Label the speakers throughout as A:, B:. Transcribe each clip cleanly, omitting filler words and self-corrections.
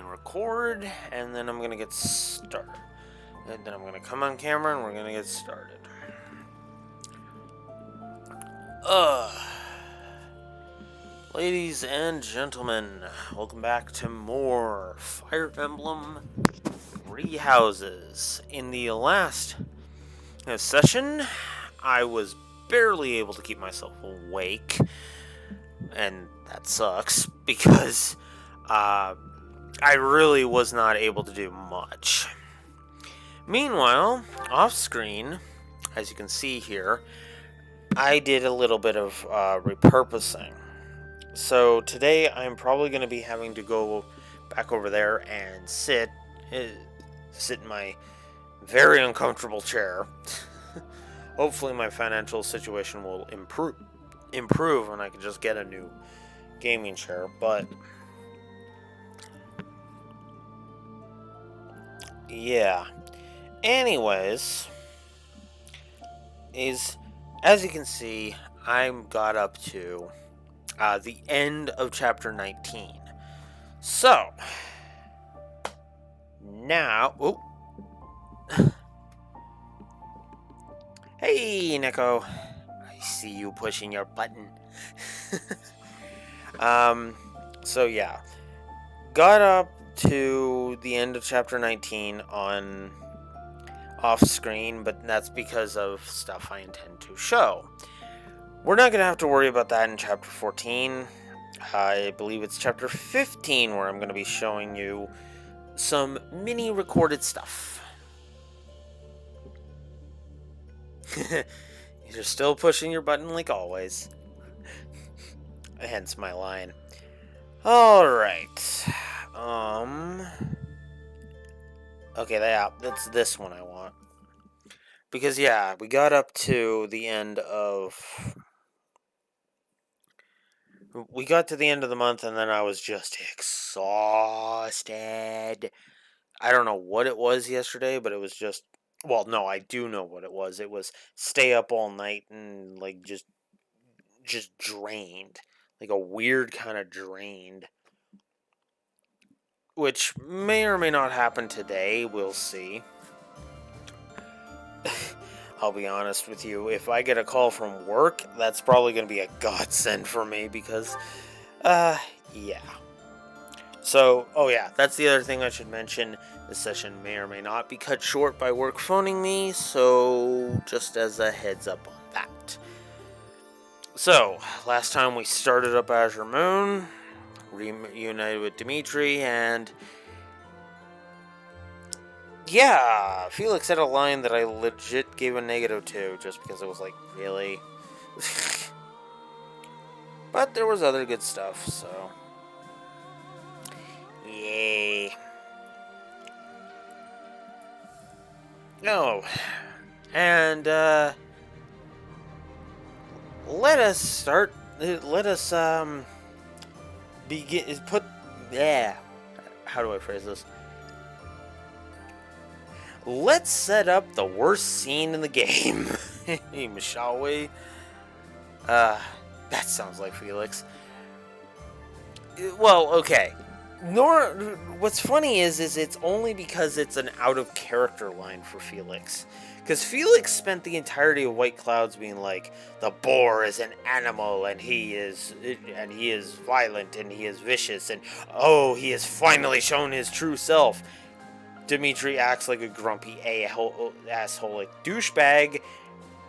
A: record, and then I'm going to get started. And then I'm going to come on camera, and we're going to get started. Ladies and gentlemen, welcome back to more Fire Emblem Three Houses. In the last session, I was barely able to keep myself awake, and that sucks because I really was not able to do much. Meanwhile, off screen, as you can see here, I did a little bit of repurposing. So today I'm probably going to be having to go back over there and sit in my very uncomfortable chair. Hopefully my financial situation will improve and I can just get a new gaming chair, but yeah. Anyways, as you can see, I got up to the end of chapter 19. So now, hey Neko, I see you pushing your button. So yeah, got up to the end of chapter 19 on off screen, but that's because of stuff I intend to show. We're not going to have to worry about that in chapter 14. I believe it's chapter 15 where I'm going to be showing you some mini recorded stuff. You're still pushing your button like always. Hence my line. Alright. Okay, that's this one I want. Because, yeah, we got up to the end of... We got to the end of the month, and then I was just exhausted. I don't know what it was yesterday, but it was just... Well, no, I do know what it was. It was stay up all night and, like, just drained. Like, a weird kind of drained. Which may or may not happen today. We'll see. I'll be honest with you. If I get a call from work, that's probably going to be a godsend for me because, yeah. So, oh yeah, that's the other thing I should mention. This session may or may not be cut short by work phoning me, so just as a heads up on that. So, last time we started up Azure Moon, reunited with Dimitri, and yeah, Felix had a line that I legit gave a negative to, just because it was like, really? But there was other good stuff, so yay. Oh, and let us begin. How do I phrase this? Let's set up the worst scene in the game, shall we? That sounds like Felix. Well, okay. What's funny is it's only because it's an out-of-character line for Felix. Because Felix spent the entirety of White Clouds being like, the boar is an animal, and he is violent, and he is vicious, and oh, he has finally shown his true self. Dimitri acts like a grumpy asshole, like douchebag,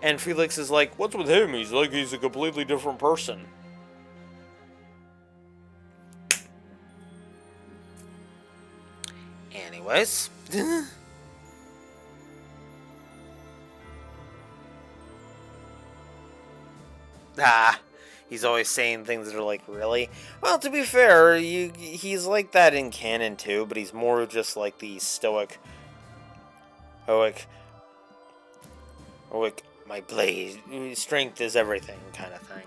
A: and Felix is like, what's with him? He's a completely different person. Anyways. He's always saying things that are like, really? Well, to be fair, he's like that in canon too, but he's more just like the stoic, my blade, strength is everything kind of thing.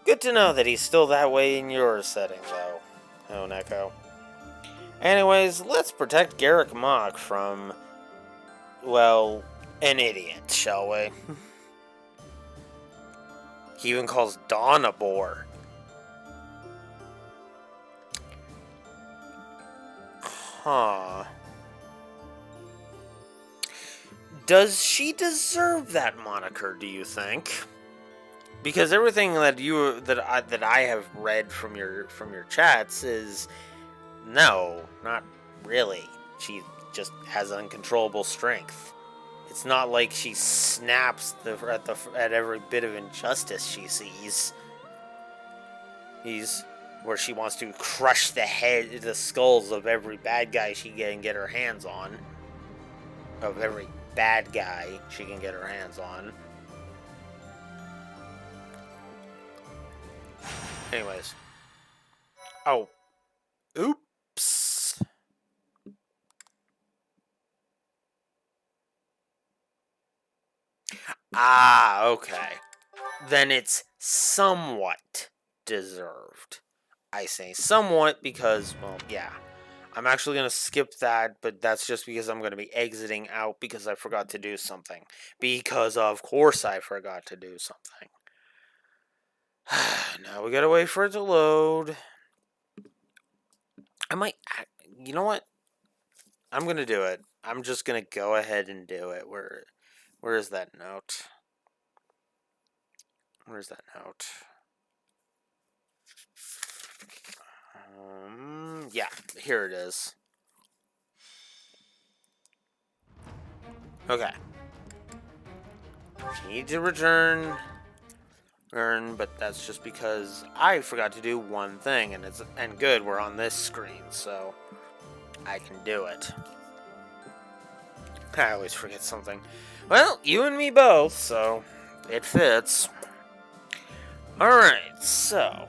A: Good to know that he's still that way in your setting, though. Oh, Neko. Anyways, let's protect Garrick Mach from, well, an idiot, shall we? He even calls Dawn a boar. Huh. Does she deserve that moniker, do you think? Because everything that I have read from your chats is no, not really. She just has uncontrollable strength. It's not like she snaps at every bit of injustice she sees. Where she wants to crush the skulls of every bad guy she can get her hands on. Of every bad guy she can get her hands on. Anyways. Oh. Oops. Ah, okay. Then it's somewhat deserved. I say somewhat because, well, yeah. I'm actually going to skip that, but that's just because I'm going to be exiting out because I forgot to do something. Because, of course, I forgot to do something. Now we gotta wait for it to load. You know what? I'm gonna do it. I'm just gonna go ahead and do it. Where is that note? Where's that note? Yeah, here it is. Okay. You need to return, but that's just because I forgot to do one thing, and good, we're on this screen, so I can do it. I always forget something. Well, you and me both, so it fits. Alright, so.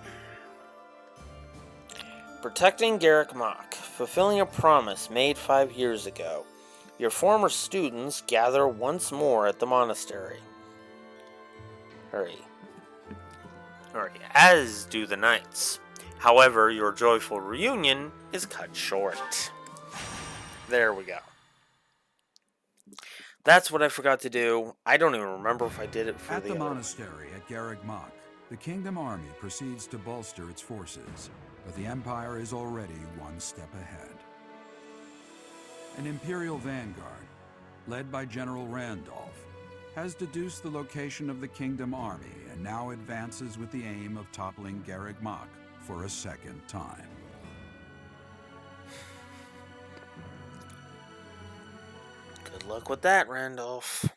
A: Protecting Garrick Mach, fulfilling a promise made 5 years ago. Your former students gather once more at the monastery. Hurry, as do the knights. However, your joyful reunion is cut short. There we go. That's what I forgot to do. I don't even remember if I did it for
B: the other. Monastery at Garrick Mach, the Kingdom Army proceeds to bolster its forces, but the Empire is already one step ahead. An Imperial vanguard, led by General Randolph, has deduced the location of the Kingdom Army and now advances with the aim of toppling Garrick Mach for a second time.
A: Good luck with that, Randolph.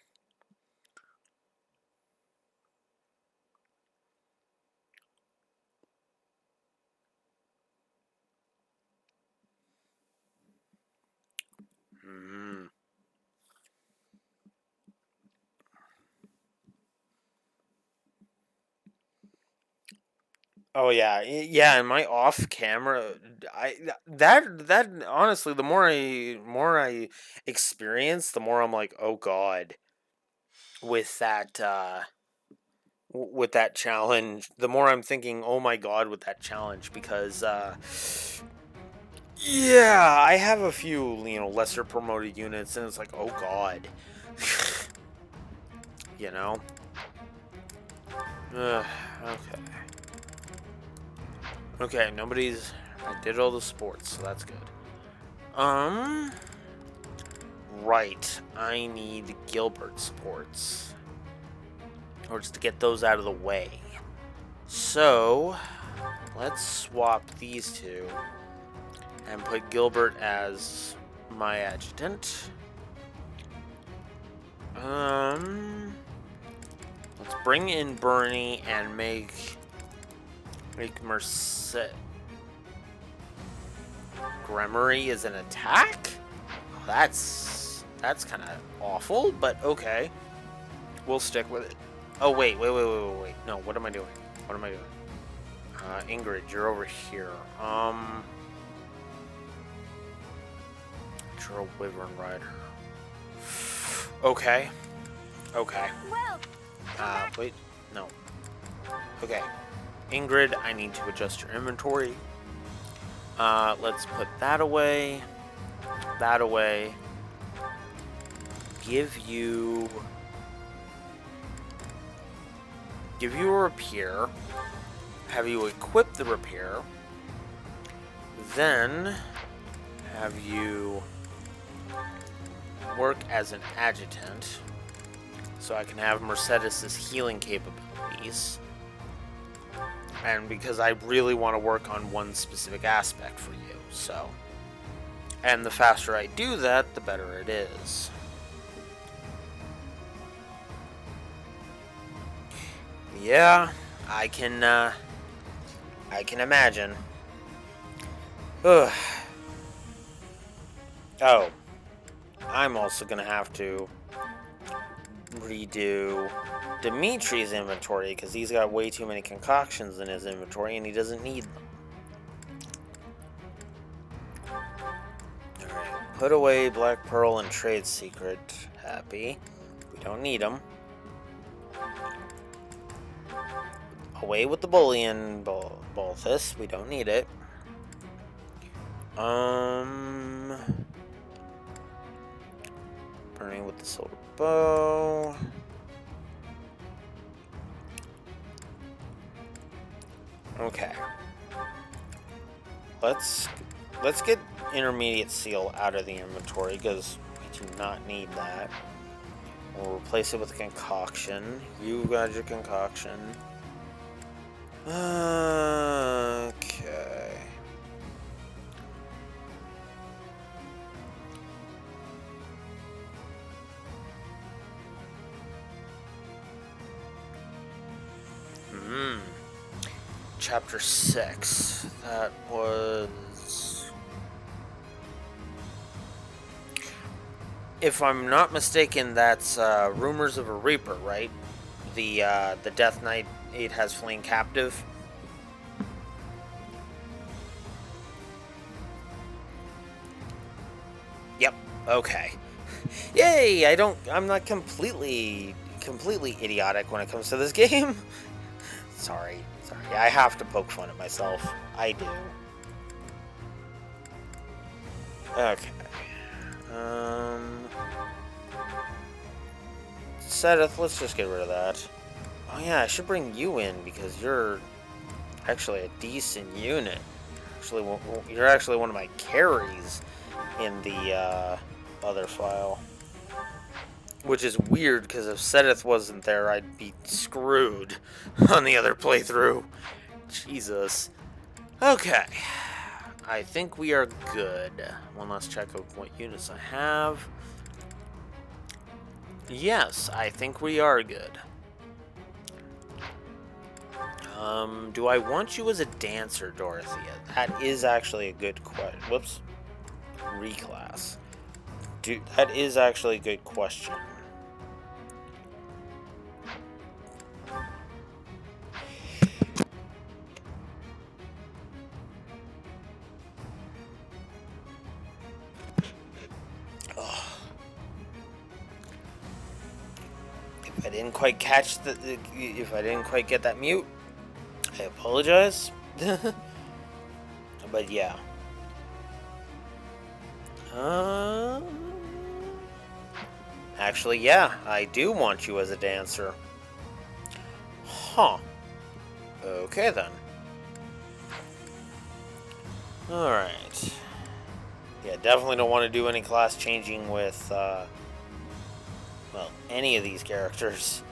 A: Oh yeah, and my off camera, that honestly, the more I experience, the more I'm like, oh god, with that challenge. The more I'm thinking, oh my god, with that challenge, because yeah, I have a few lesser promoted units, and it's like, oh god, you know. Okay. Okay, nobody's... I did all the sports, so that's good. Right. I need Gilbert sports. Or just to get those out of the way. So, let's swap these two. And put Gilbert as my adjutant. Let's bring in Bernie and make Merced. Gremory is an attack? That's kind of awful, but okay. We'll stick with it. Oh, wait. No, what am I doing? Ingrid, you're over here. You're a Wyvern Rider. Okay. Wait. No. Okay. Ingrid, I need to adjust your inventory. Let's put that away. That away. Give you a repair. Have you equip the repair. Then have you work as an adjutant, so I can have Mercedes's healing capabilities. And because I really want to work on one specific aspect for you, so. And the faster I do that, the better it is. Yeah, I can imagine. Ugh. Oh, I'm also gonna have to redo Dimitri's inventory because he's got way too many concoctions in his inventory and he doesn't need them. Alright, put away Black Pearl and Trade Secret. Happy. We don't need them. Away with the Bullion Balthus. We don't need it. Burning with the Silver Bow. Okay. Let's get Intermediate Seal out of the inventory because we do not need that. We'll replace it with a concoction. You got your concoction. Okay. Chapter 6. That was... If I'm not mistaken, that's Rumors of a Reaper, right? The Death Knight 8 has fleeing captive. Yep. Okay. Yay! I'm not completely idiotic when it comes to this game. Sorry. I have to poke fun at myself. I do. Okay. Sedith, let's just get rid of that. Oh yeah, I should bring you in because you're actually a decent unit. You're actually one of my carries in the other file. Which is weird, because if Sedith wasn't there, I'd be screwed on the other playthrough. Jesus. Okay. I think we are good. One last check of what units I have. Yes, I think we are good. Do I want you as a dancer, Dorothea? That is actually a good question. Whoops. Reclass. That is actually a good question. If I didn't quite catch if I didn't quite get that mute, I apologize. But yeah. Actually, yeah, I do want you as a dancer. Huh. Okay then. Alright. Yeah, definitely don't want to do any class changing with, well, any of these characters.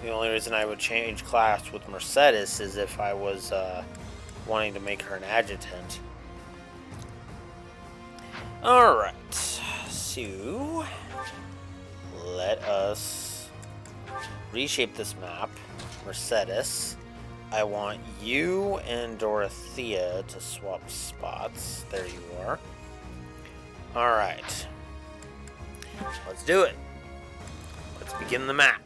A: The only reason I would change class with Mercedes is if I was, wanting to make her an adjutant. Alright, so let us reshape this map. Mercedes, I want you and Dorothea to swap spots. There you are. Alright, let's do it. Let's begin the map.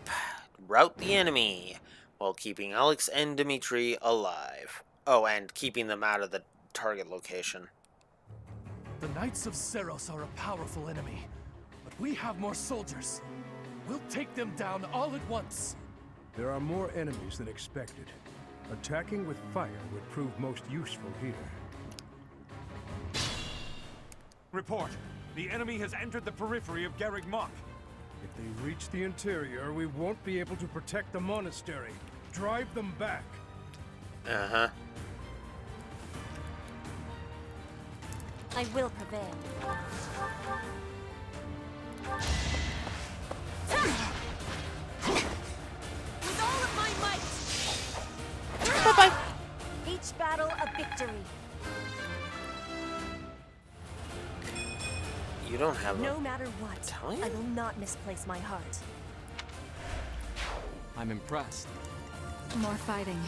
A: Rout the enemy while keeping Alex and Dimitri alive. Oh, and keeping them out of the target location.
C: The Knights of Seros are a powerful enemy, but we have more soldiers. We'll take them down all at once.
D: There are more enemies than expected. Attacking with fire would prove most useful here.
E: Report. The enemy has entered the periphery of Garreg Mach.
D: If they reach the interior, we won't be able to protect the monastery. Drive them back.
A: Uh-huh.
F: I will prevail. With all of my might!
A: Bye-bye.
F: Each battle a victory.
A: You don't have
F: No
A: a...
F: matter what,
A: Italian?
F: I will not misplace my heart.
G: I'm impressed.
H: More fighting.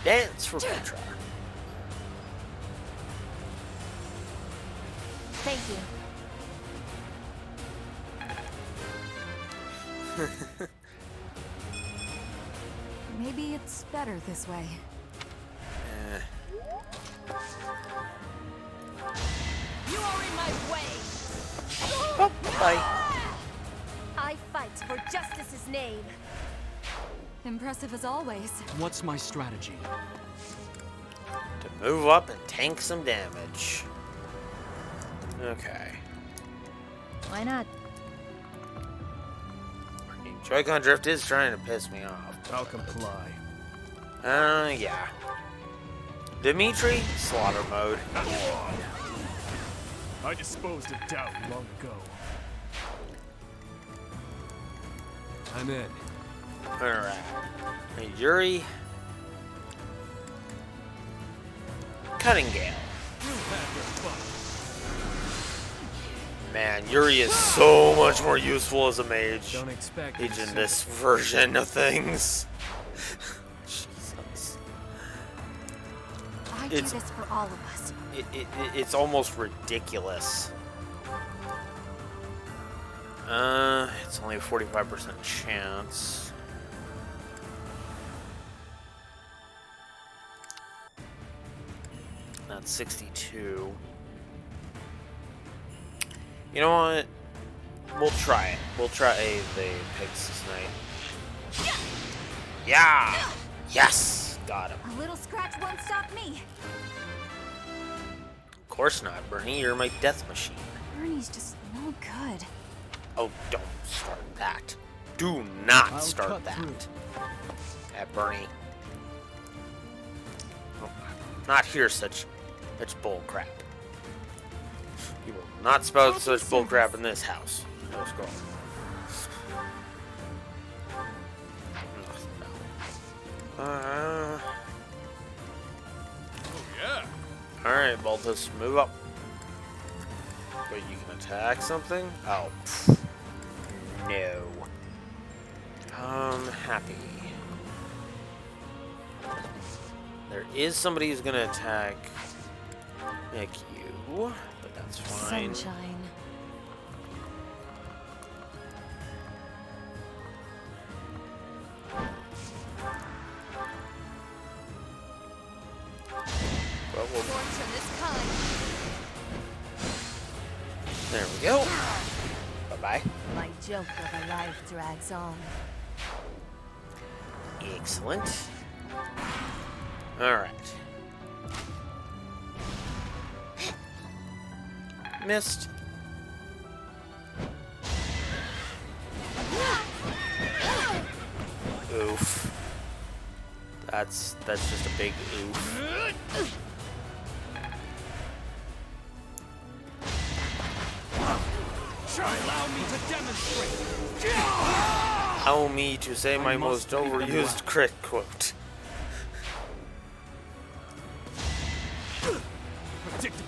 A: Dance for Petra.
F: Thank you.
H: Maybe it's better this way.
F: You are in my way!
A: Oh, bye.
F: I fight for justice's name.
H: Impressive as always.
G: What's my strategy?
A: To move up and tank some damage. Okay.
H: Why not?
A: Joy-Con Drift is trying to piss me off.
D: I'll comply.
A: Yeah. Dimitri, slaughter mode.
D: I disposed of doubt long ago.
G: I'm in.
A: Alright. Hey, Yuri. Cutting Gale. Man, Yuri is so much more useful as a mage.
D: Don't expect
A: Mage in this version of things. Jesus.
F: I do
A: It's-
F: this for all of us.
A: It's almost ridiculous. It's only a 45% chance. That's 62. You know what? We'll try it. We'll try the pigs this night. Yeah! Yes! Got him.
F: A little scratch won't stop me.
A: Of course not, Bernie. You're my death machine.
H: Bernie's just no good.
A: Oh, don't start that. Do not
D: I'll
A: start
D: cut
A: that.
D: through.
A: At Bernie. Oh, not hear such bull crap. You will not spout such bull crap in this house. Let's go.
E: Yeah.
A: Alright, Baltus, move up. Wait, you can attack something? Oh, pff. No. Happy. There is somebody who's gonna attack Nick you, but that's fine.
F: Sunshine.
A: But we'll,
F: Fortune is kind.
A: there we go. Bye-bye.
F: My joke of a life drags on.
A: Excellent. Alright. Missed. Oof. That's just a big oof.
C: Allow me to demonstrate.
A: Allow me to say my most overused crit quote.
C: Predictable.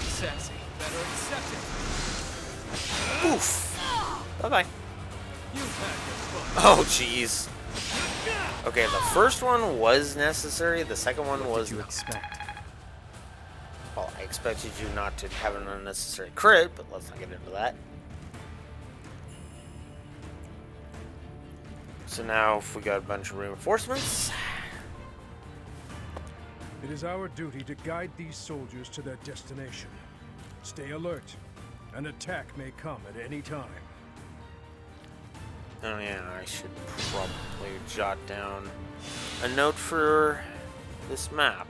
C: Sassy. Better accept it.
A: Oof. Bye-bye.
C: You've had your fun.
A: Oh, jeez. Okay, the first one was necessary. The second one was
G: You
A: not.
G: expect.
A: Well, I expected you not to have an unnecessary crit, but let's not get into that. So now, if we got a bunch of reinforcements,
D: It is our duty to guide these soldiers to their destination. Stay alert. An attack may come at any time.
A: oh yeah, I should probably jot down a note for this map.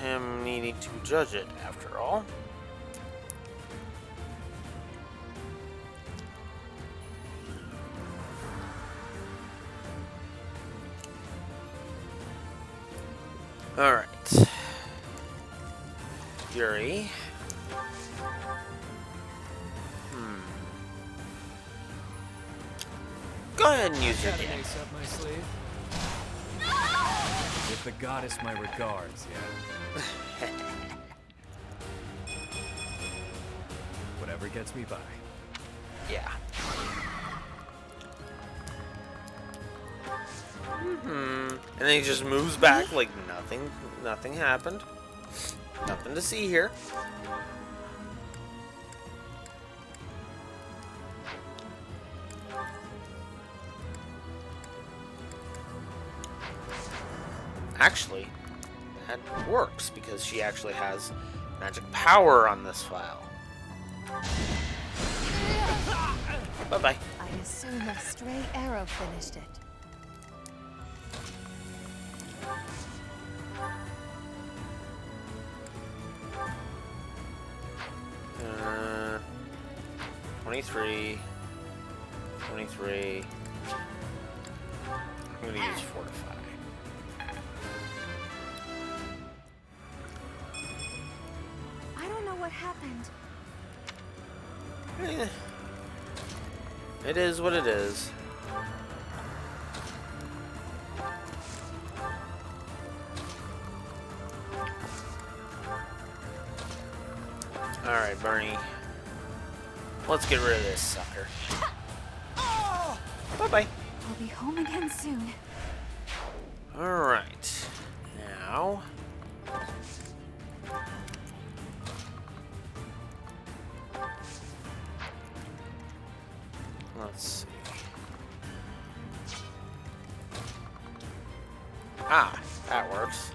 A: Him needing to judge it, after all. Alright. Fury. Go ahead and use your
G: Got an
A: damage.
G: ace up my sleeve. Give the goddess my regards, yeah. Whatever gets me by.
A: Yeah. And then he just moves back like nothing happened. Nothing to see here. Actually, that works because she actually has magic power on this file. Bye-bye.
F: I assume a stray arrow finished it.
A: 23. I'm gonna use Fortify.
F: I don't know what happened.
A: It is what it is. Alright, Bernie. Let's get rid of this sucker. Bye-bye.
H: I'll be home again soon.
A: Alright. Now... let's see. Ah, that works.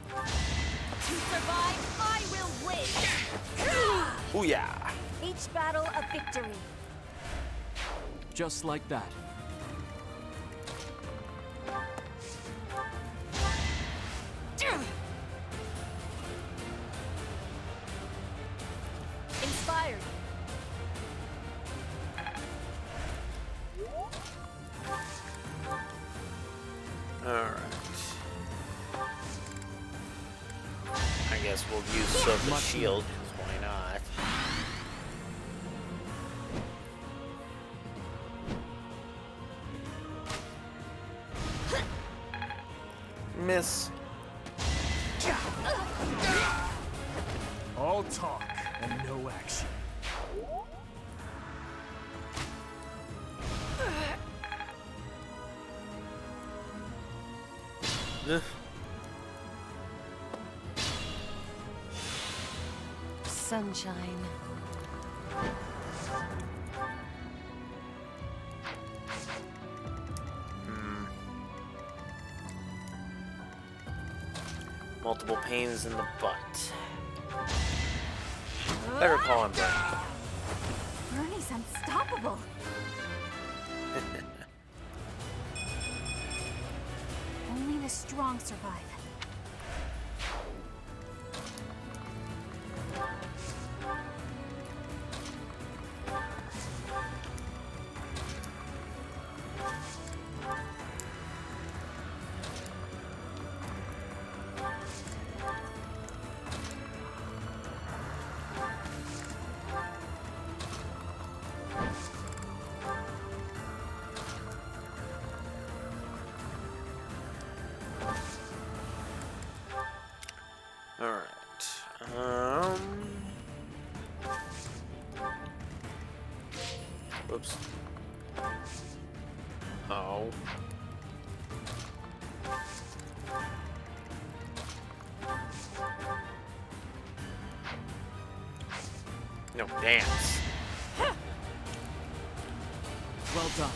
F: To survive, I will win.
A: Ooh yeah.
F: Each battle a victory.
G: Just like that.
F: Inspired.
A: Alright. I guess we'll use Silver Shield, because why not? Miss.
C: All talk and no action.
A: Ugh.
F: Sunshine.
A: Multiple pains in the butt. Better call him Bernie.
H: Bernie's unstoppable. Only the strong survive.
A: Alright. Whoops. Oh. No, dance.
G: Well done.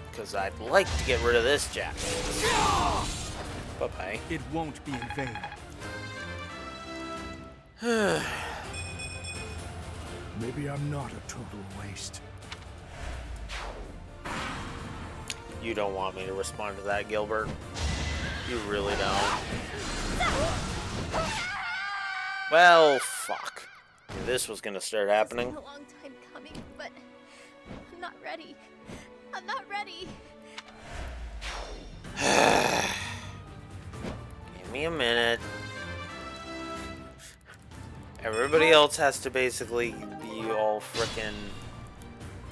A: Because I'd like to get rid of this jack. Bye-bye.
G: It won't be in vain.
D: Maybe I'm not a total waste.
A: You don't want me to respond to that, Gilbert. You really don't. Well, fuck. Knew this was gonna start happening.
F: It's been a long time coming, but I'm not ready. I'm not ready.
A: Give me a minute. Everybody else has to basically be all frickin'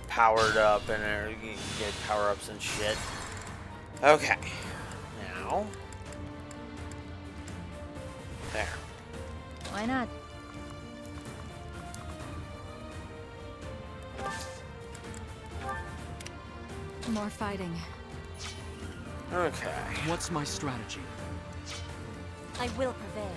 A: powered up and get power-ups and shit. Okay. Now. There.
F: Why not?
H: More fighting.
A: Okay.
C: What's my strategy?
F: I will prevail.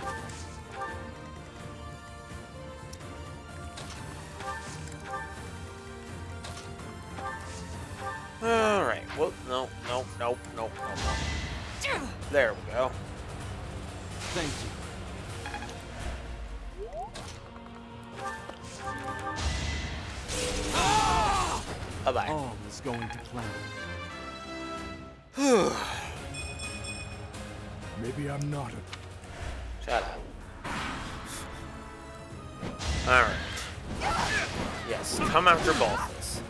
A: Alright. Well, no. There we go.
C: Thank you.
A: Bye-bye.
C: All is going to plan.
D: Maybe I'm not a...
A: Shut up. Alright. Yes, come after Balthus.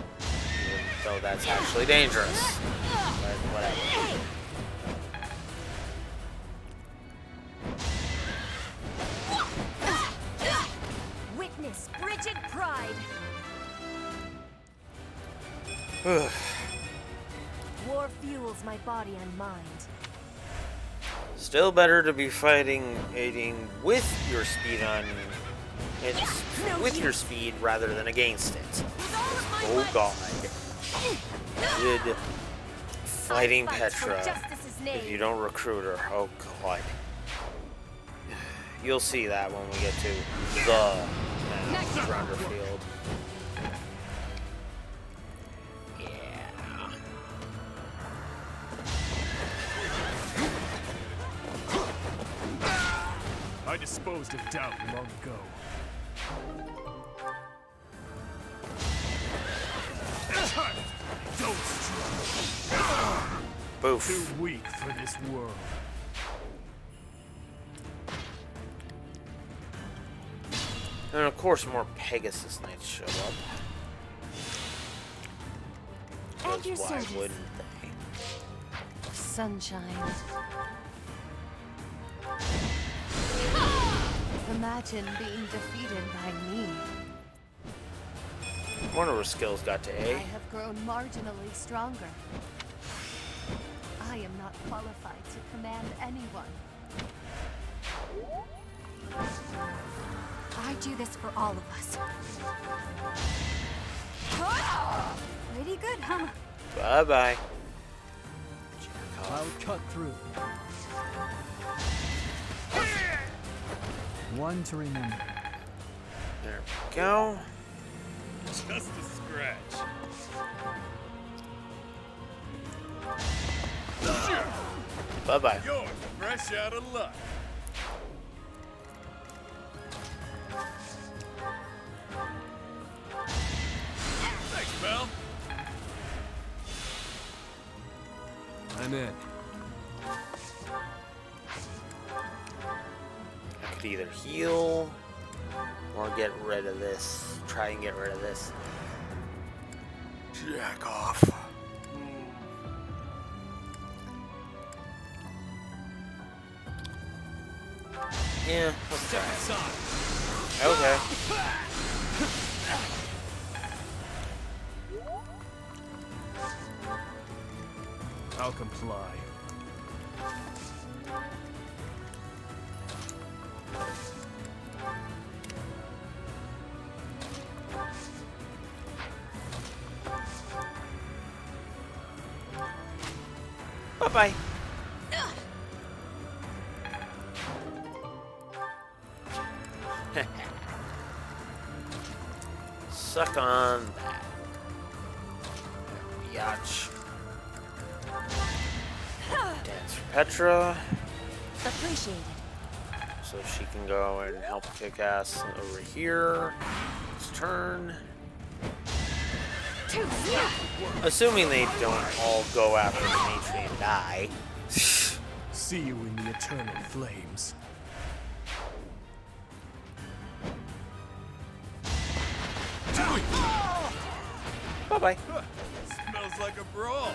A: Even though that's actually dangerous. But whatever.
F: Witness frigid pride. War fuels my body and mind.
A: Still better to be fighting, aiding with your speed on... with your speed rather than against it. Oh god. Good fighting Petra if you don't recruit her. Oh god. You'll see that when we get to the map, Field. Yeah.
C: I disposed of doubt long ago. Don't struggle.
A: Boof.
C: Too weak for this world.
A: And of course more Pegasus Knights show up.
F: At your
A: Because why
F: service.
A: wouldn't they?
F: Sunshine. Imagine being defeated by me.
A: One of her skills got to
F: I
A: A.
F: have grown marginally stronger. I am not qualified to command anyone.
H: I do this for all of us. Pretty good, huh?
A: Bye-bye.
C: I'll cut through. One to remember.
A: There we go.
E: Just a scratch.
A: Bye-bye.
E: You're fresh out of luck. Thanks, pal.
C: I'm in.
A: I could either heal or get rid of this. Try and get rid of this. Jack off. Yeah, let's try it. Okay.
C: I'll comply.
A: Bye-bye. Suck on that. Biatch. Dance for Petra.
F: Appreciated.
A: So she can go and help kick ass over here. It's turn. Assuming they don't all go after Dimitri and die.
C: See you in the eternal flames.
A: Bye-bye.
E: Smells
G: like a brawl.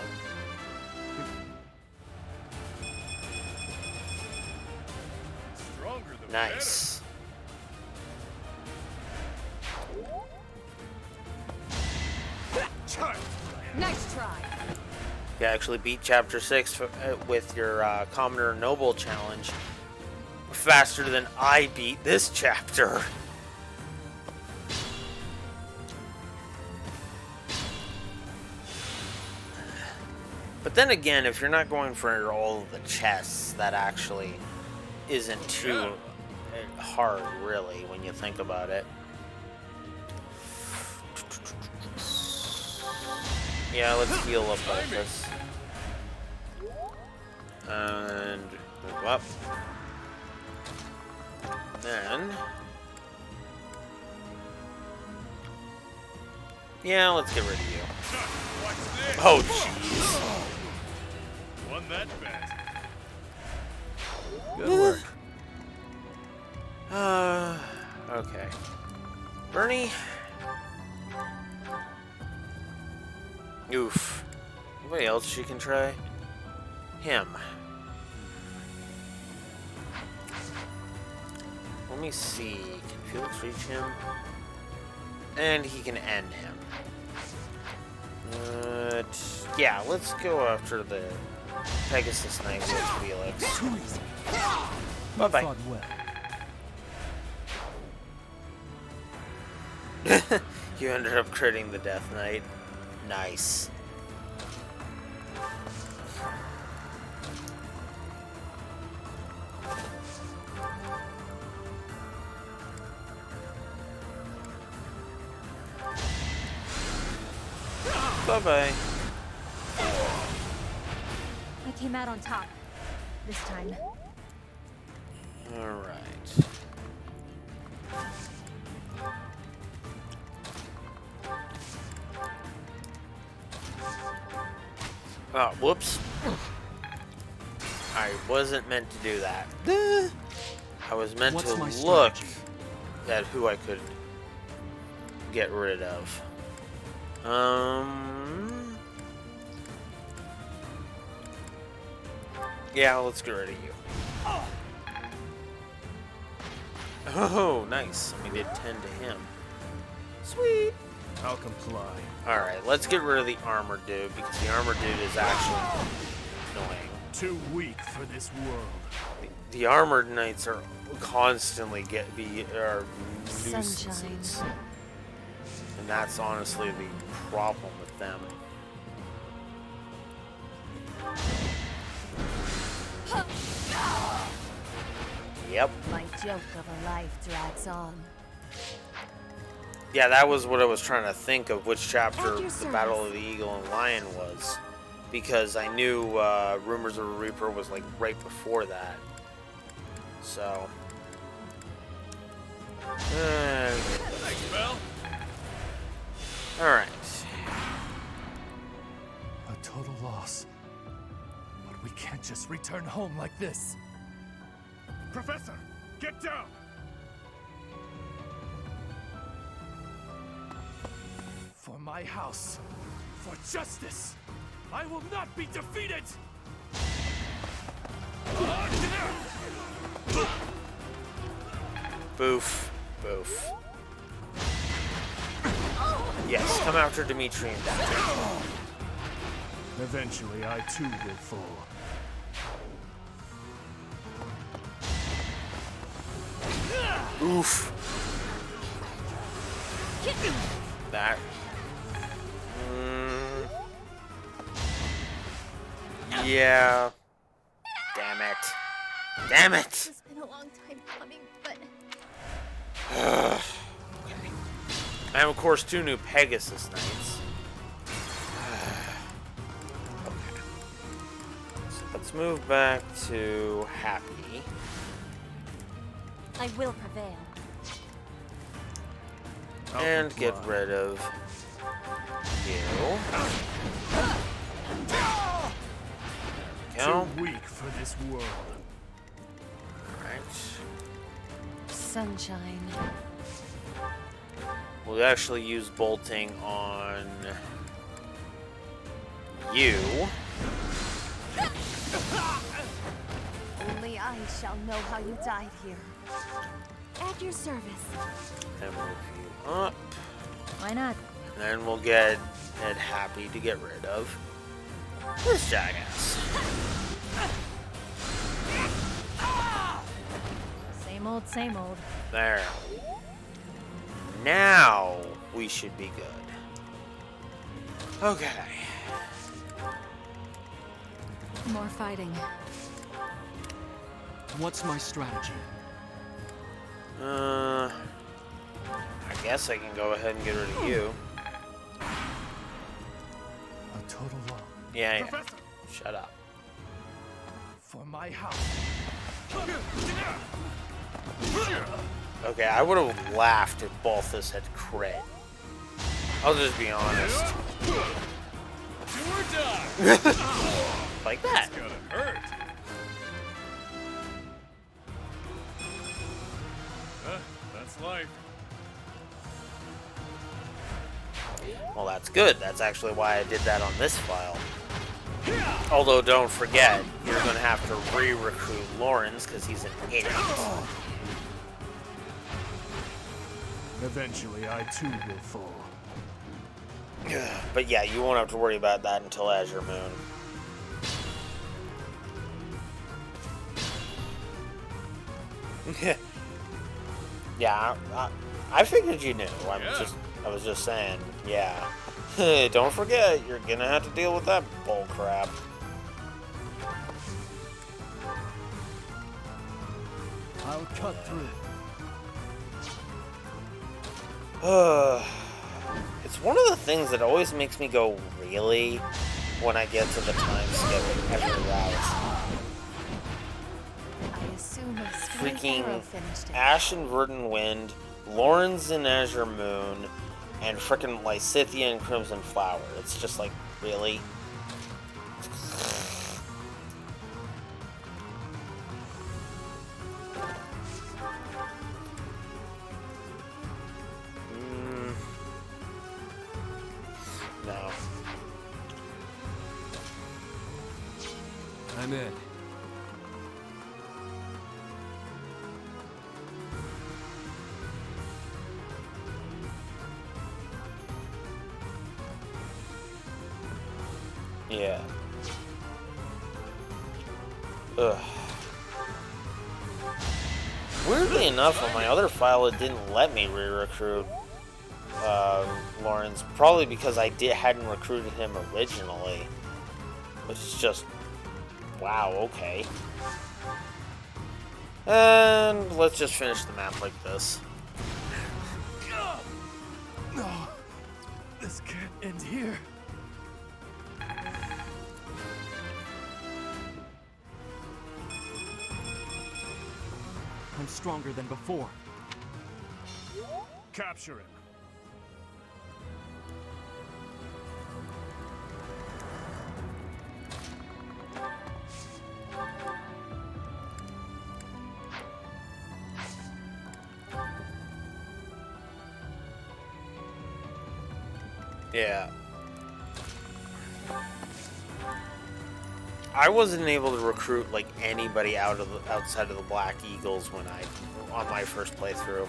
G: Stronger the
A: Nice.
F: Nice try.
A: You actually beat Chapter 6 with your Commoner Noble challenge faster than I beat this chapter. But then again, if you're not going for all of the chests, that actually isn't too hard, really, when you think about it. Yeah, let's heal up both this. And move up. Then... yeah, let's get rid of you. Oh, jeez.
G: Won that bet.
A: Good work. Okay. Bernie. Oof. Anybody else she can try? Him. Let me see. Can Felix reach him? And he can end him. Yeah, let's go after the Pegasus Knight with Felix. Bye-bye. You ended up critting the Death Knight. Nice. Bye-bye.
F: I came out on top. This time.
A: Alright. Oh, whoops. I wasn't meant to do that. I was meant to look at who I could get rid of. Yeah, let's get rid of you. Oh, nice. And we did 10 to him. Sweet.
G: I'll comply.
A: Alright, let's get rid of the armor dude, because the armor dude is actually annoying.
C: Too weak for this world.
A: The armored knights are constantly are nuisances.
F: Sunshine.
A: And that's honestly the problem with them. Yep.
F: My joke of a life drags on.
A: Yeah, that was what I was trying to think of, which chapter
F: At your
A: the
F: service.
A: Battle of the Eagle and Lion was. Because I knew Rumors of a Reaper was like right before that. So.
G: Thanks, Mel.
A: Alright.
C: A total loss. But we can't just return home like this.
E: Professor, get down!
C: For my house, for justice, I will not be defeated!
A: Boof. Boof. Yes, come after Dimitri and Dante.
C: Eventually, I too will fall.
A: Oof. That. Yeah. Damn it. Damn it!
F: It's been a long time coming, but
A: And of course, 2 new Pegasus Knights. Okay. So let's move back to Happy.
F: I will prevail.
A: And get rid of you. There we go.
C: Too weak for this world.
A: Alright.
F: Sunshine.
A: We'll actually use bolting on you.
F: Only I shall know how you died here.
H: At your service.
A: And move you up.
H: Why not?
A: And then we'll get Ed Happy to get rid of this jackass.
H: Same old, same old.
A: There. Now we should be good. Okay.
H: More fighting.
C: What's my strategy?
A: I guess I can go ahead and get rid of you.
C: A total loss.
A: Yeah. Shut up.
C: For my house.
A: Okay, I would have laughed if Balthus had crit. I'll just be honest.
G: Do or die.
A: Like that.
G: It's gonna hurt. That's life.
A: Well, that's good. That's actually why I did that on this file. Although, don't forget, you're going to have to re-recruit Lawrence because he's an idiot.
C: Eventually, I too will fall.
A: But yeah, you won't have to worry about that until Azure Moon. Yeah, I figured you knew. I was just saying, yeah. Don't forget, you're gonna have to deal with that bull crap.
C: I'll cut through.
A: It's one of the things that always makes me go, really, when I get to the time skip every route.
F: I assume a stray
A: Freaking
F: arrow finished it.
A: Ash and Verdant Wind, Lawrence and Azure Moon, and frickin' Lysithea and Crimson Flower. It's just like, really? No.
C: I'm in.
A: Yeah. Ugh. Weirdly enough, on my other file, it didn't let me re-recruit Lawrence. Probably because I hadn't recruited him originally. Which is just... wow, okay. And let's just finish the map like this.
C: No, this can't end here. I'm stronger than before.
E: Capture him.
A: Yeah. I wasn't able to recruit like anybody outside of the Black Eagles on my first playthrough.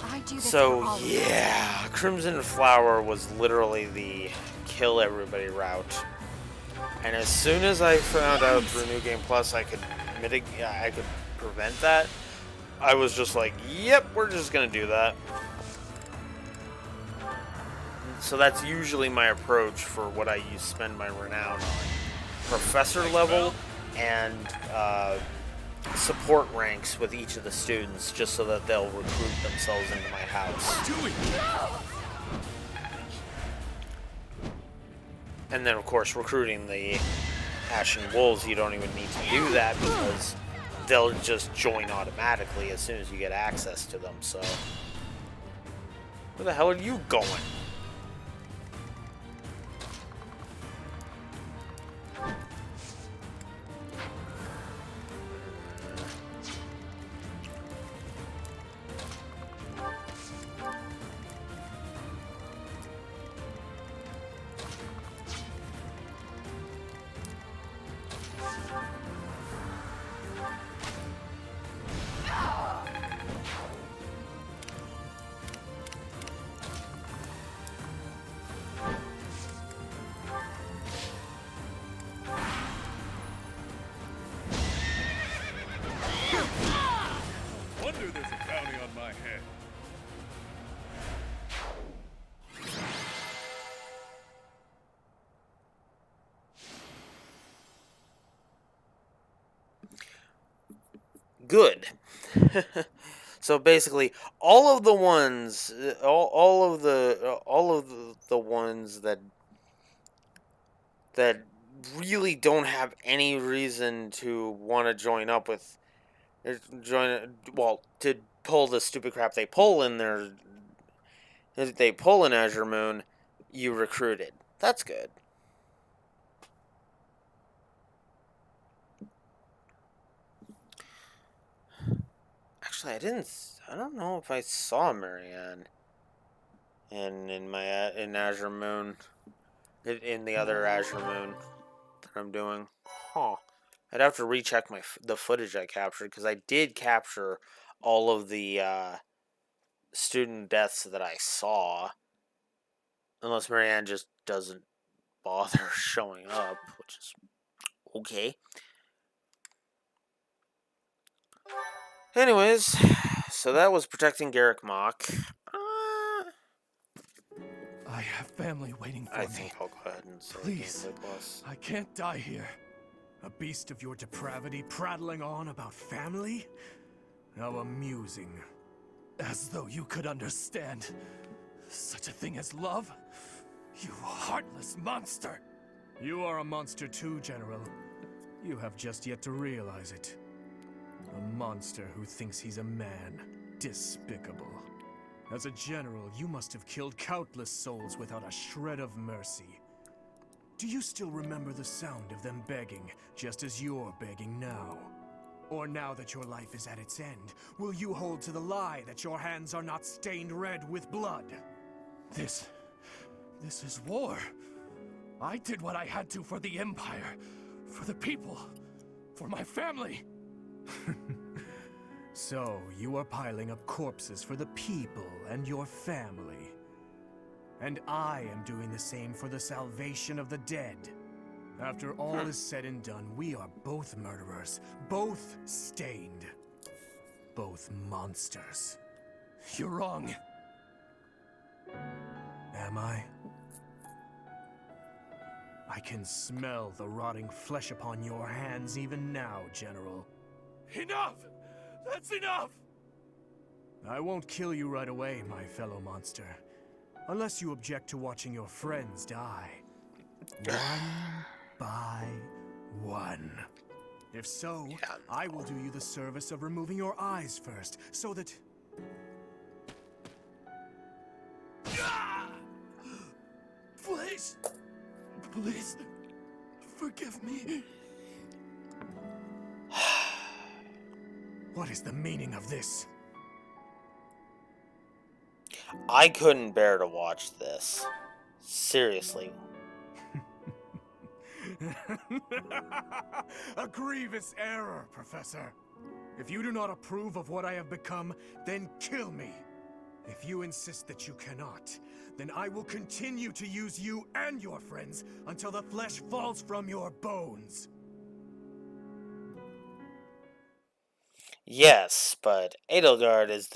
H: I do this for
A: So
H: all of us.
A: yeah, Crimson Flower was literally the kill everybody route. And as soon as I found out through New Game Plus I could prevent that, I was just like, yep, we're just gonna do that. So that's usually my approach for what I spend my renown on. Professor level and support ranks with each of the students, just so that they'll recruit themselves into my house. And then, of course, recruiting the Ashen Wolves, you don't even need to do that because they'll just join automatically as soon as you get access to them. So, where the hell are you going? good. So basically, all of the ones, all of the ones that really don't have any reason to want to join up with, to pull the stupid crap they pull in Azure Moon, you recruited. That's good. Actually, I don't know if I saw Marianne in Azure Moon, in the other Azure Moon that I'm doing. Huh. I'd have to recheck the footage I captured, because I did capture all of the student deaths that I saw, unless Marianne just doesn't bother showing up, which is okay. Anyways, so that was protecting Garrick Mock.
C: I have family waiting for
A: I
C: me.
A: think I'll go ahead and say
C: Please,
A: Gameplay Plus.
C: I can't die here. A beast of your depravity prattling on about family? How amusing. As though you could understand such a thing as love? You heartless monster! You are a monster too, General. You have just yet to realize it. A monster who thinks he's a man. Despicable. As a general, you must have killed countless souls without a shred of mercy. Do you still remember the sound of them begging, just as you're begging now? Or now that your life is at its end, will you hold to the lie that your hands are not stained red with blood? This is war. I did what I had to for the Empire, for the people, for my family. So, you are piling up corpses for the people and your family. And I am doing the same for the salvation of the dead. After all is said and done, we are both murderers, both stained, both monsters. You're wrong. Am I? I can smell the rotting flesh upon your hands even now, General. Enough! That's enough! I won't kill you right away, my fellow monster. Unless you object to watching your friends die. One by one. If so, I will do you the service of removing your eyes first, so that... Please! Please, forgive me. What is the meaning of this?
A: I couldn't bear to watch this. Seriously.
C: A grievous error, Professor. If you do not approve of what I have become, then kill me. If you insist that you cannot, then I will continue to use you and your friends until the flesh falls from your bones.
A: Yes, but Edelgard is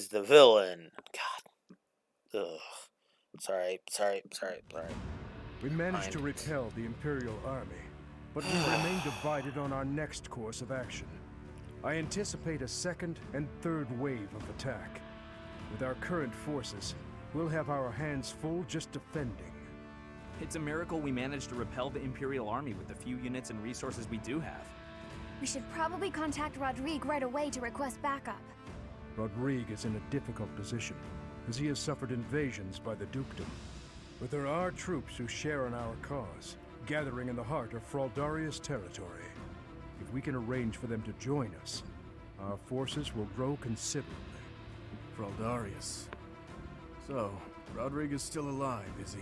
A: the villain. God. Ugh. Sorry.
D: We managed to
A: Fine.
D: repel the Imperial Army, but we remain divided on our next course of action. I anticipate a second and third wave of attack. With our current forces, we'll have our hands full just defending.
G: It's a miracle we managed to repel the Imperial Army with the few units and resources we do have.
F: We should probably contact Rodrigue right away to request backup.
D: Rodrigue is in a difficult position, as he has suffered invasions by the dukedom. But there are troops who share in our cause, gathering in the heart of Fraldarius territory. If we can arrange for them to join us, our forces will grow considerably.
C: Fraldarius. So, Rodrigue is still alive, is he?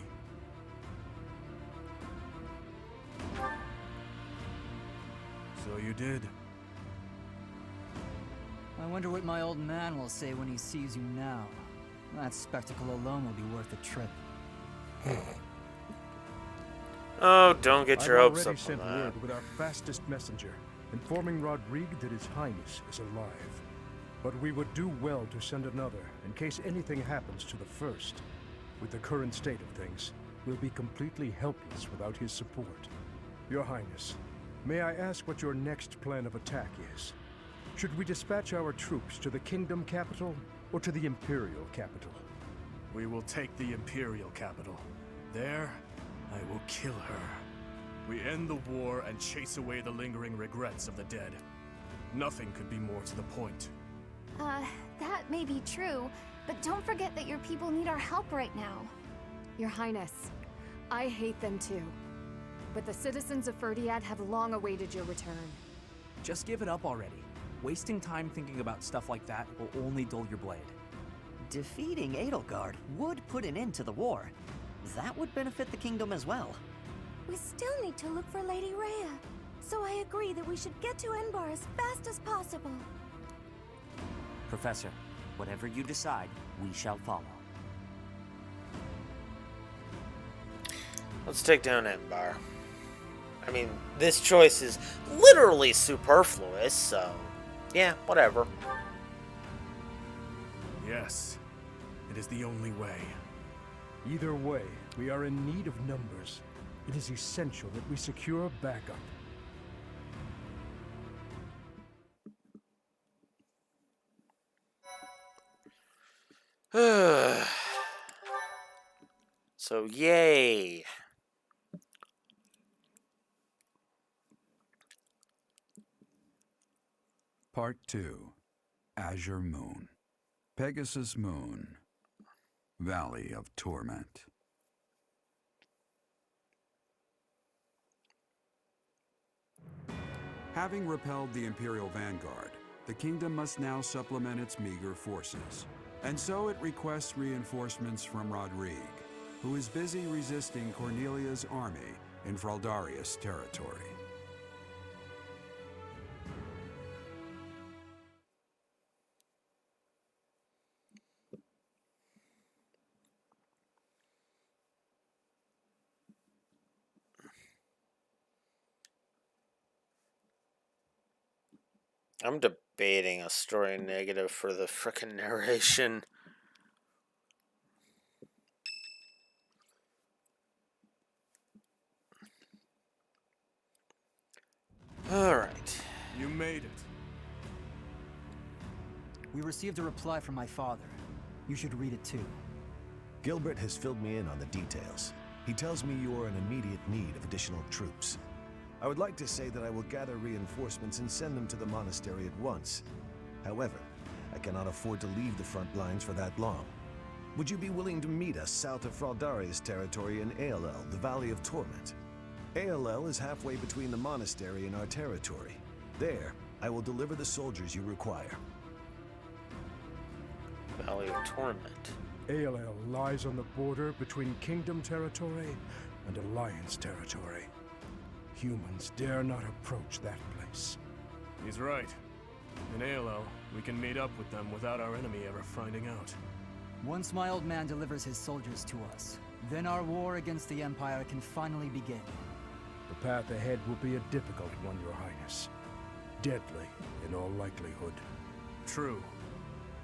C: So you did.
I: I wonder what my old man will say when he sees you now. That spectacle alone will be worth the trip.
A: Oh, don't get your hopes up
D: I've already
A: on
D: sent
A: that.
D: word with our fastest messenger, informing Rodrigue that His Highness is alive. But we would do well to send another, in case anything happens to the first. With the current state of things, we'll be completely helpless without his support. Your Highness, may I ask what your next plan of attack is? Should we dispatch our troops to the kingdom capital or to the imperial capital?
C: We will take the Imperial capital. There, I will kill her. We end the war and chase away the lingering regrets of the dead. Nothing could be more to the point.
F: That may be true, but don't forget that your people need our help right now.
J: Your Highness, I hate them too. But the citizens of Ferdiad have long awaited your return.
G: Just give it up already. Wasting time thinking about stuff like that will only dull your blade.
K: Defeating Edelgard would put an end to the war. That would benefit the kingdom as well.
F: We still need to look for Lady Rhea. So I agree that we should get to Enbar as fast as possible.
K: Professor, whatever you decide, we shall follow.
A: Let's take down Embar. I mean, this choice is literally superfluous, so yeah, whatever.
C: Yes, it is the only way.
D: Either way, we are in need of numbers. It is essential that we secure backup.
A: So, yay.
B: Part 2. Azure Moon. Pegasus Moon. Valley of Torment. Having repelled the Imperial Vanguard, the kingdom must now supplement its meager forces. And so it requests reinforcements from Rodrigue, who is busy resisting Cornelia's army in Fraldarius territory.
A: I'm debating a story negative for the frickin' narration. Alright.
C: You made it.
I: We received a reply from my father. You should read it too.
L: Gilbert has filled me in on the details. He tells me you are in immediate need of additional troops. I would like to say that I will gather reinforcements and send them to the monastery at once. However, I cannot afford to leave the front lines for that long. Would you be willing to meet us south of Fraldarius territory in ALL, the Valley of Torment? ALL is halfway between the monastery and our territory. There, I will deliver the soldiers you require.
A: Valley of Torment.
D: ALL lies on the border between Kingdom territory and Alliance territory. Humans dare not approach that place.
C: He's right. In ALL, we can meet up with them without our enemy ever finding out.
I: Once my old man delivers his soldiers to us, then our war against the Empire can finally begin.
D: The path ahead will be a difficult one, Your Highness. Deadly, in all likelihood.
C: True.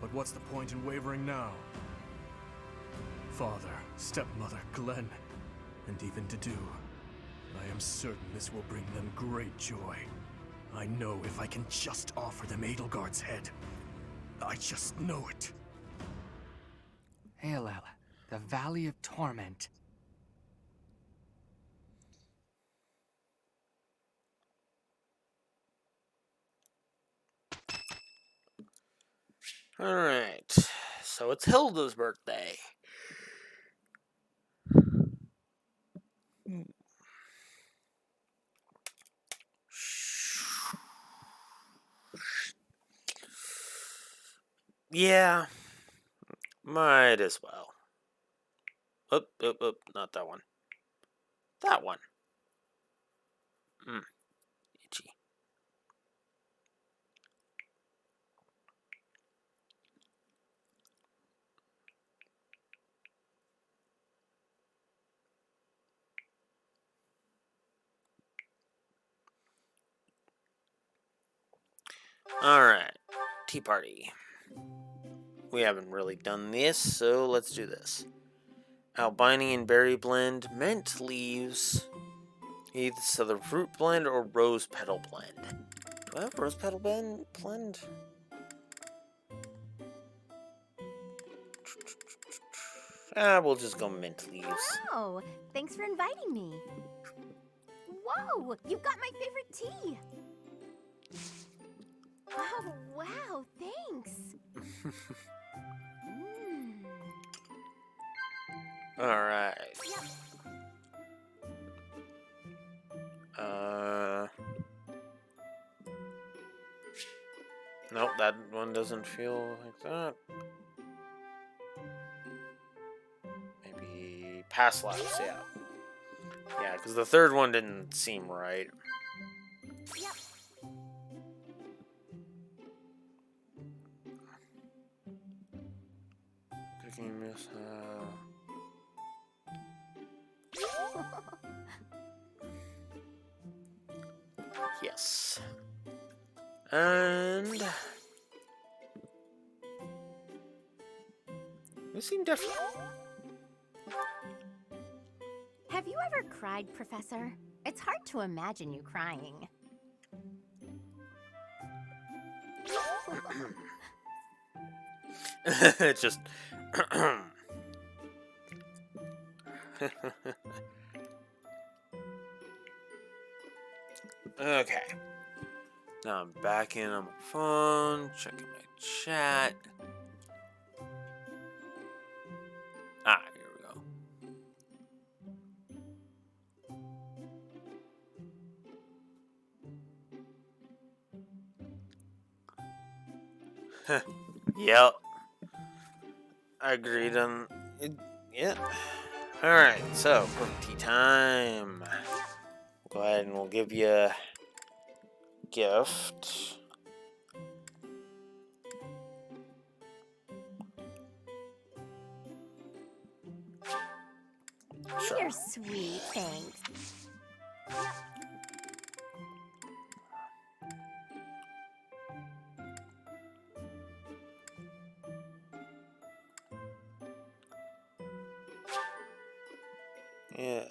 C: But what's the point in wavering now? Father, stepmother, Glenn, and even Dedu. I am certain this will bring them great joy. I know if I can just offer them Edelgard's head. I just know it.
M: ALL, the Valley of Torment.
A: Alright. So it's Hilda's birthday. Yeah, might as well. Oop, not that one. That one. Itchy. Alright, tea party. We haven't really done this, so let's do this. Albini and berry blend, mint leaves, either southern fruit blend or rose petal blend. Do I have rose petal blend? We'll just go mint leaves.
F: Wow! Thanks for inviting me. Whoa! You got my favorite tea! Oh, wow, thanks!
A: Alright.
F: Yep.
A: Nope, that one doesn't feel like that. Maybe past lives, yeah. Yeah, because the third one didn't seem right.
F: Yep.
A: Cooking mishap. Yes. And you seem different.
F: Have you ever cried, Professor? It's hard to imagine you crying.
A: It's just okay. Now I'm back in on my phone, checking my chat. Ah, here we go. Yep. I agreed on it. Yeah. Alright, so tea time. Go ahead and we'll give you a gift. Sure.
F: You're sweet, thanks.
A: Yeah.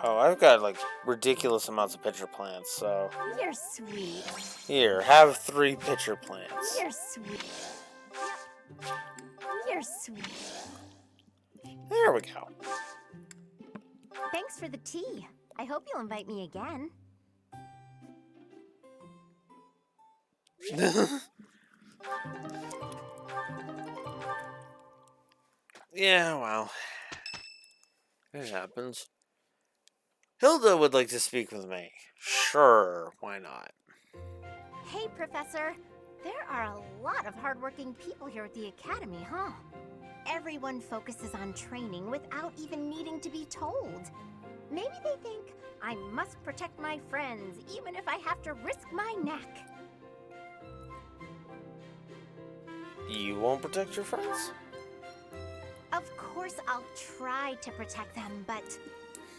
A: Oh, I've got like ridiculous amounts of pitcher plants, so.
F: You're sweet.
A: Here, have 3 pitcher plants.
F: You're sweet. You're sweet.
A: There we go.
F: Thanks for the tea. I hope you'll invite me again.
A: Yeah, well. It happens. Hilda would like to speak with me. Sure, why not?
F: Hey, Professor. There are a lot of hardworking people here at the Academy, huh? Everyone focuses on training without even needing to be told. Maybe they think I must protect my friends, even if I have to risk my neck.
A: You won't protect your friends?
F: Of course I'll try to protect them, but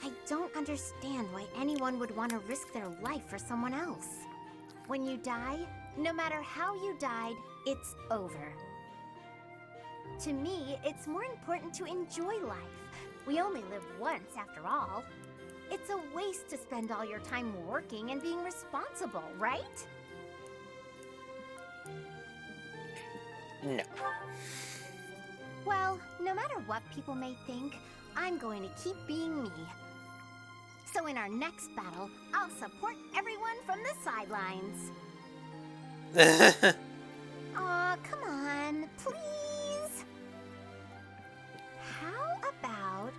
F: I don't understand why anyone would want to risk their life for someone else. When you die, no matter how you died, it's over. To me, it's more important to enjoy life. We only live once, after all. It's a waste to spend all your time working and being responsible, right?
A: No.
F: Well, no matter what people may think, I'm going to keep being me. So in our next battle, I'll support everyone from the sidelines. Aw, come on, please. How about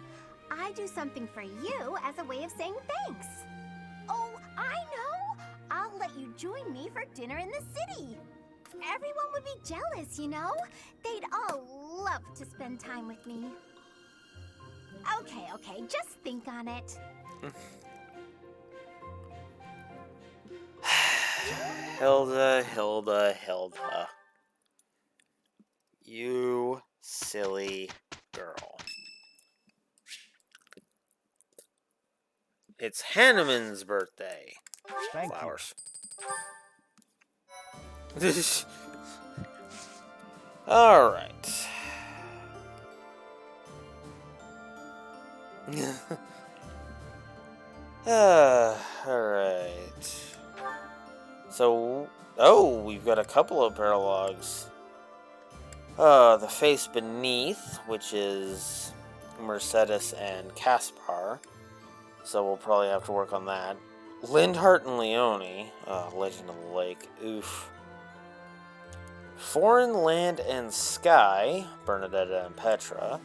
F: I do something for you as a way of saying thanks? Oh, I know! I'll let you join me for dinner in the city. Everyone would be jealous, you know? They'd all love to spend time with me. Okay, just think on it.
A: Hilda. You silly girl. It's Hanneman's birthday.
L: Thank
A: Flowers. Alright. Alright. So, Oh, we've got a couple of paralogs. The Face Beneath, which is Mercedes and Caspar. So we'll probably have to work on that. Lindhart and Leone. Legend of the Lake. Oof. Foreign Land and Sky. Bernadetta and Petra.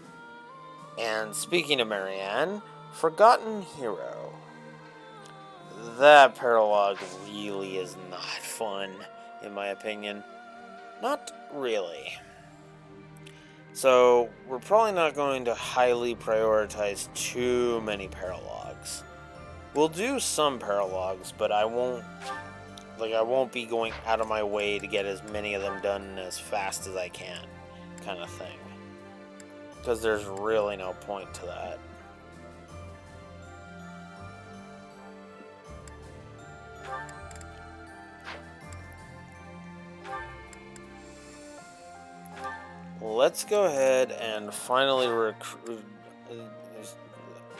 A: And speaking of Marianne, Forgotten Hero. That paralogue really is not fun, in my opinion. Not really. So, we're probably not going to highly prioritize too many paralogs. We'll do some paralogs, but I won't be going out of my way to get as many of them done as fast as I can, kind of thing. Because there's really no point to that. Let's go ahead and finally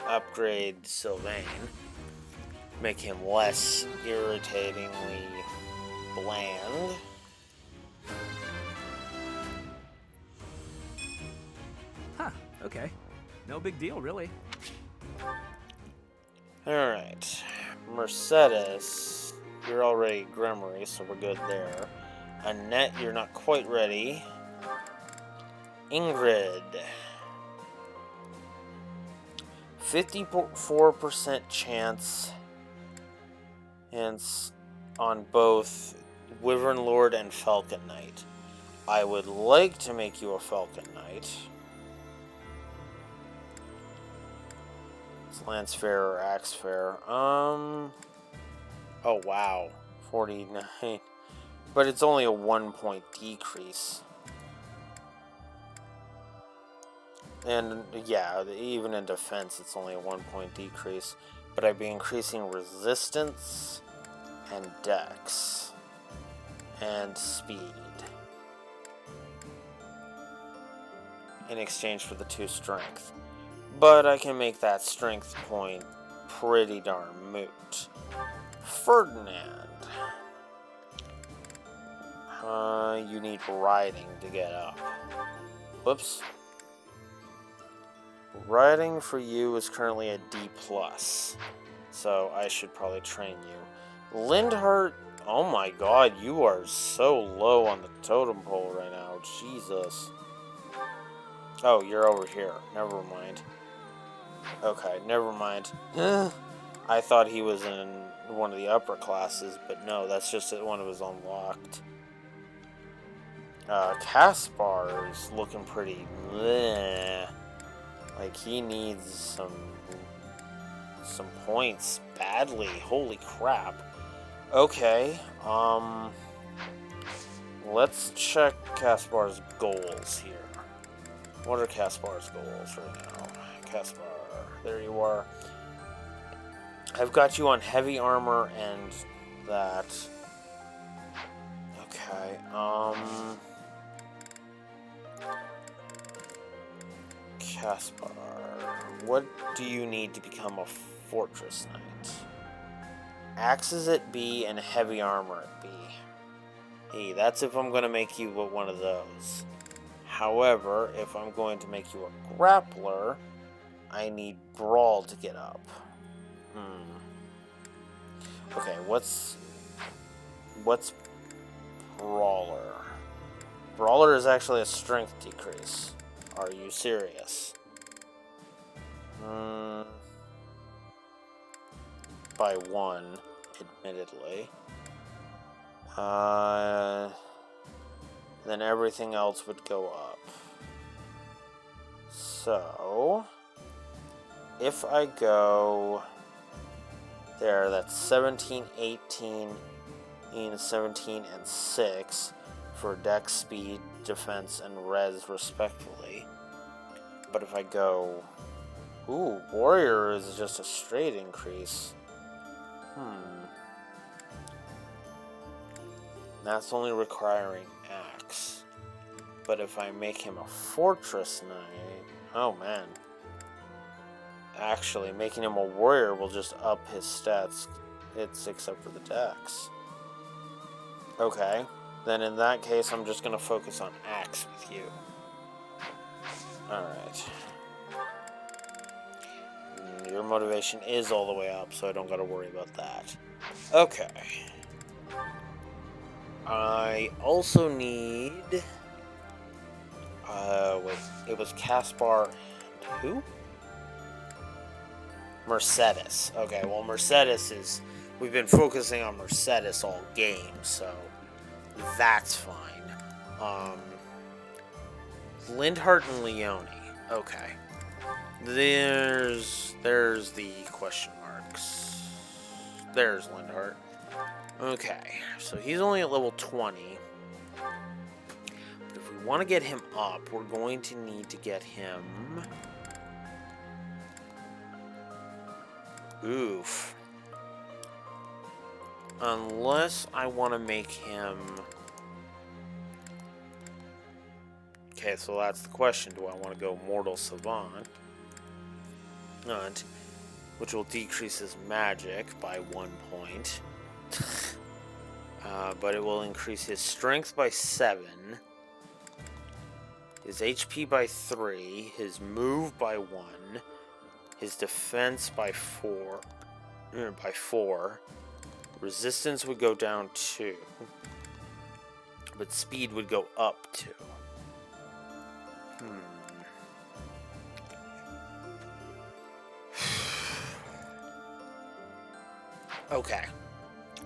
A: upgrade Sylvain. Make him less irritatingly bland.
G: Huh, okay. No big deal, really.
A: Alright. Mercedes, you're already Grimory, so we're good there. Annette, you're not quite ready. Ingrid. 54% chance on both Wyvern Lord and Falcon Knight. I would like to make you a Falcon Knight. It's Lance Fair or Axe Fair. Oh wow. 49. But it's only a 1-point decrease. And yeah, even in defense, it's only a 1-point decrease. But I'd be increasing resistance and dex and speed in exchange for the 2 strength. But I can make that strength point pretty darn moot. Ferdinand. You need riding to get up. Whoops. Riding for you is currently a D+, so I should probably train you. Lindhart, oh my god, you are so low on the totem pole right now, Jesus. Oh, you're over here, never mind. Okay, never mind. I thought he was in one of the upper classes, but no, that's just one of his unlocked. Caspar is looking pretty bleh. Like, he needs some points badly. Holy crap. Okay, let's check Caspar's goals here. What are Caspar's goals right now? Caspar, there you are. I've got you on heavy armor and that. Okay, Caspar, what do you need to become a Fortress Knight? Axes at B and heavy armor at B. Hey, that's if I'm going to make you one of those. However, if I'm going to make you a grappler, I need Brawl to get up. Okay, what's Brawler? Brawler is actually a strength decrease. Are you serious? By 1, admittedly. Then everything else would go up. So, if I go there, that's 17, 18, 17, and 6 for dex, speed, defense, and res, respectively. But if I go... Ooh, warrior is just a straight increase. That's only requiring axe. But if I make him a fortress knight... Oh, man. Actually, making him a warrior will just up his stats. It's except for the dex. Okay. Then in that case, I'm just going to focus on Axe with you. Alright. Your motivation is all the way up, so I don't got to worry about that. Okay. I also need... wait. It was Caspar and who? Mercedes. Okay, well, Mercedes is... We've been focusing on Mercedes all game, so that's fine. Lindhart and Leone. Okay. There's the question marks. There's Lindhart. Okay, so he's only at level 20. But if we want to get him up, we're going to need to get him... Oof. Unless I want to make him... Okay, so that's the question. Do I want to go Mortal Savant? Which will decrease his magic by 1 point. But it will increase his strength by 7. His HP by 3. His move by 1. His defense by 4. Resistance would go down 2. But speed would go up 2. Okay.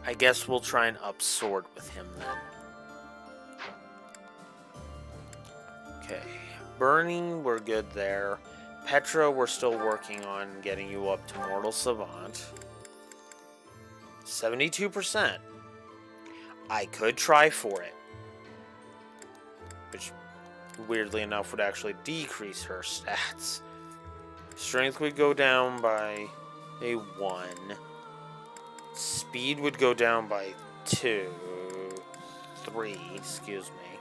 A: I guess we'll try and up sword with him then. Okay. Burning, we're good there. Petra, we're still working on getting you up to Mortal Savant. 72%. I could try for it. Which, weirdly enough, would actually decrease her stats. Strength would go down by a 1. Speed would go down by 3, excuse me.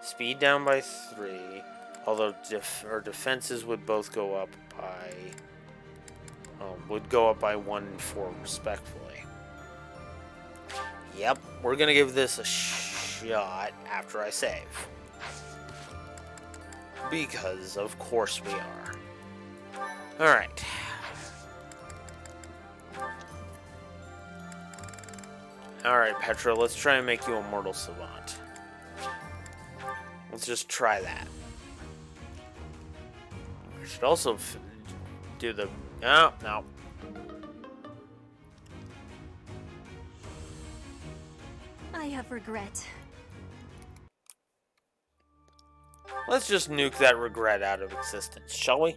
A: Speed down by 3, although our defenses would both go up by... would go up by 1 and 4 respectively. Yep, we're gonna give this a shot after I save. Because, of course we are. Alright. Alright, Petra, let's try and make you a Mortal Savant. Let's just try that. I should also do the... Oh, no.
H: I have regret.
A: Let's just nuke that regret out of existence, shall we?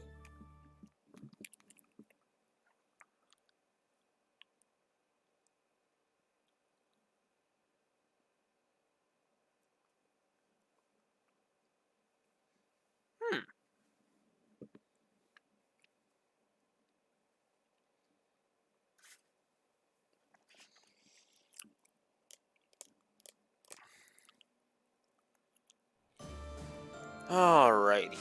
A: Alrighty.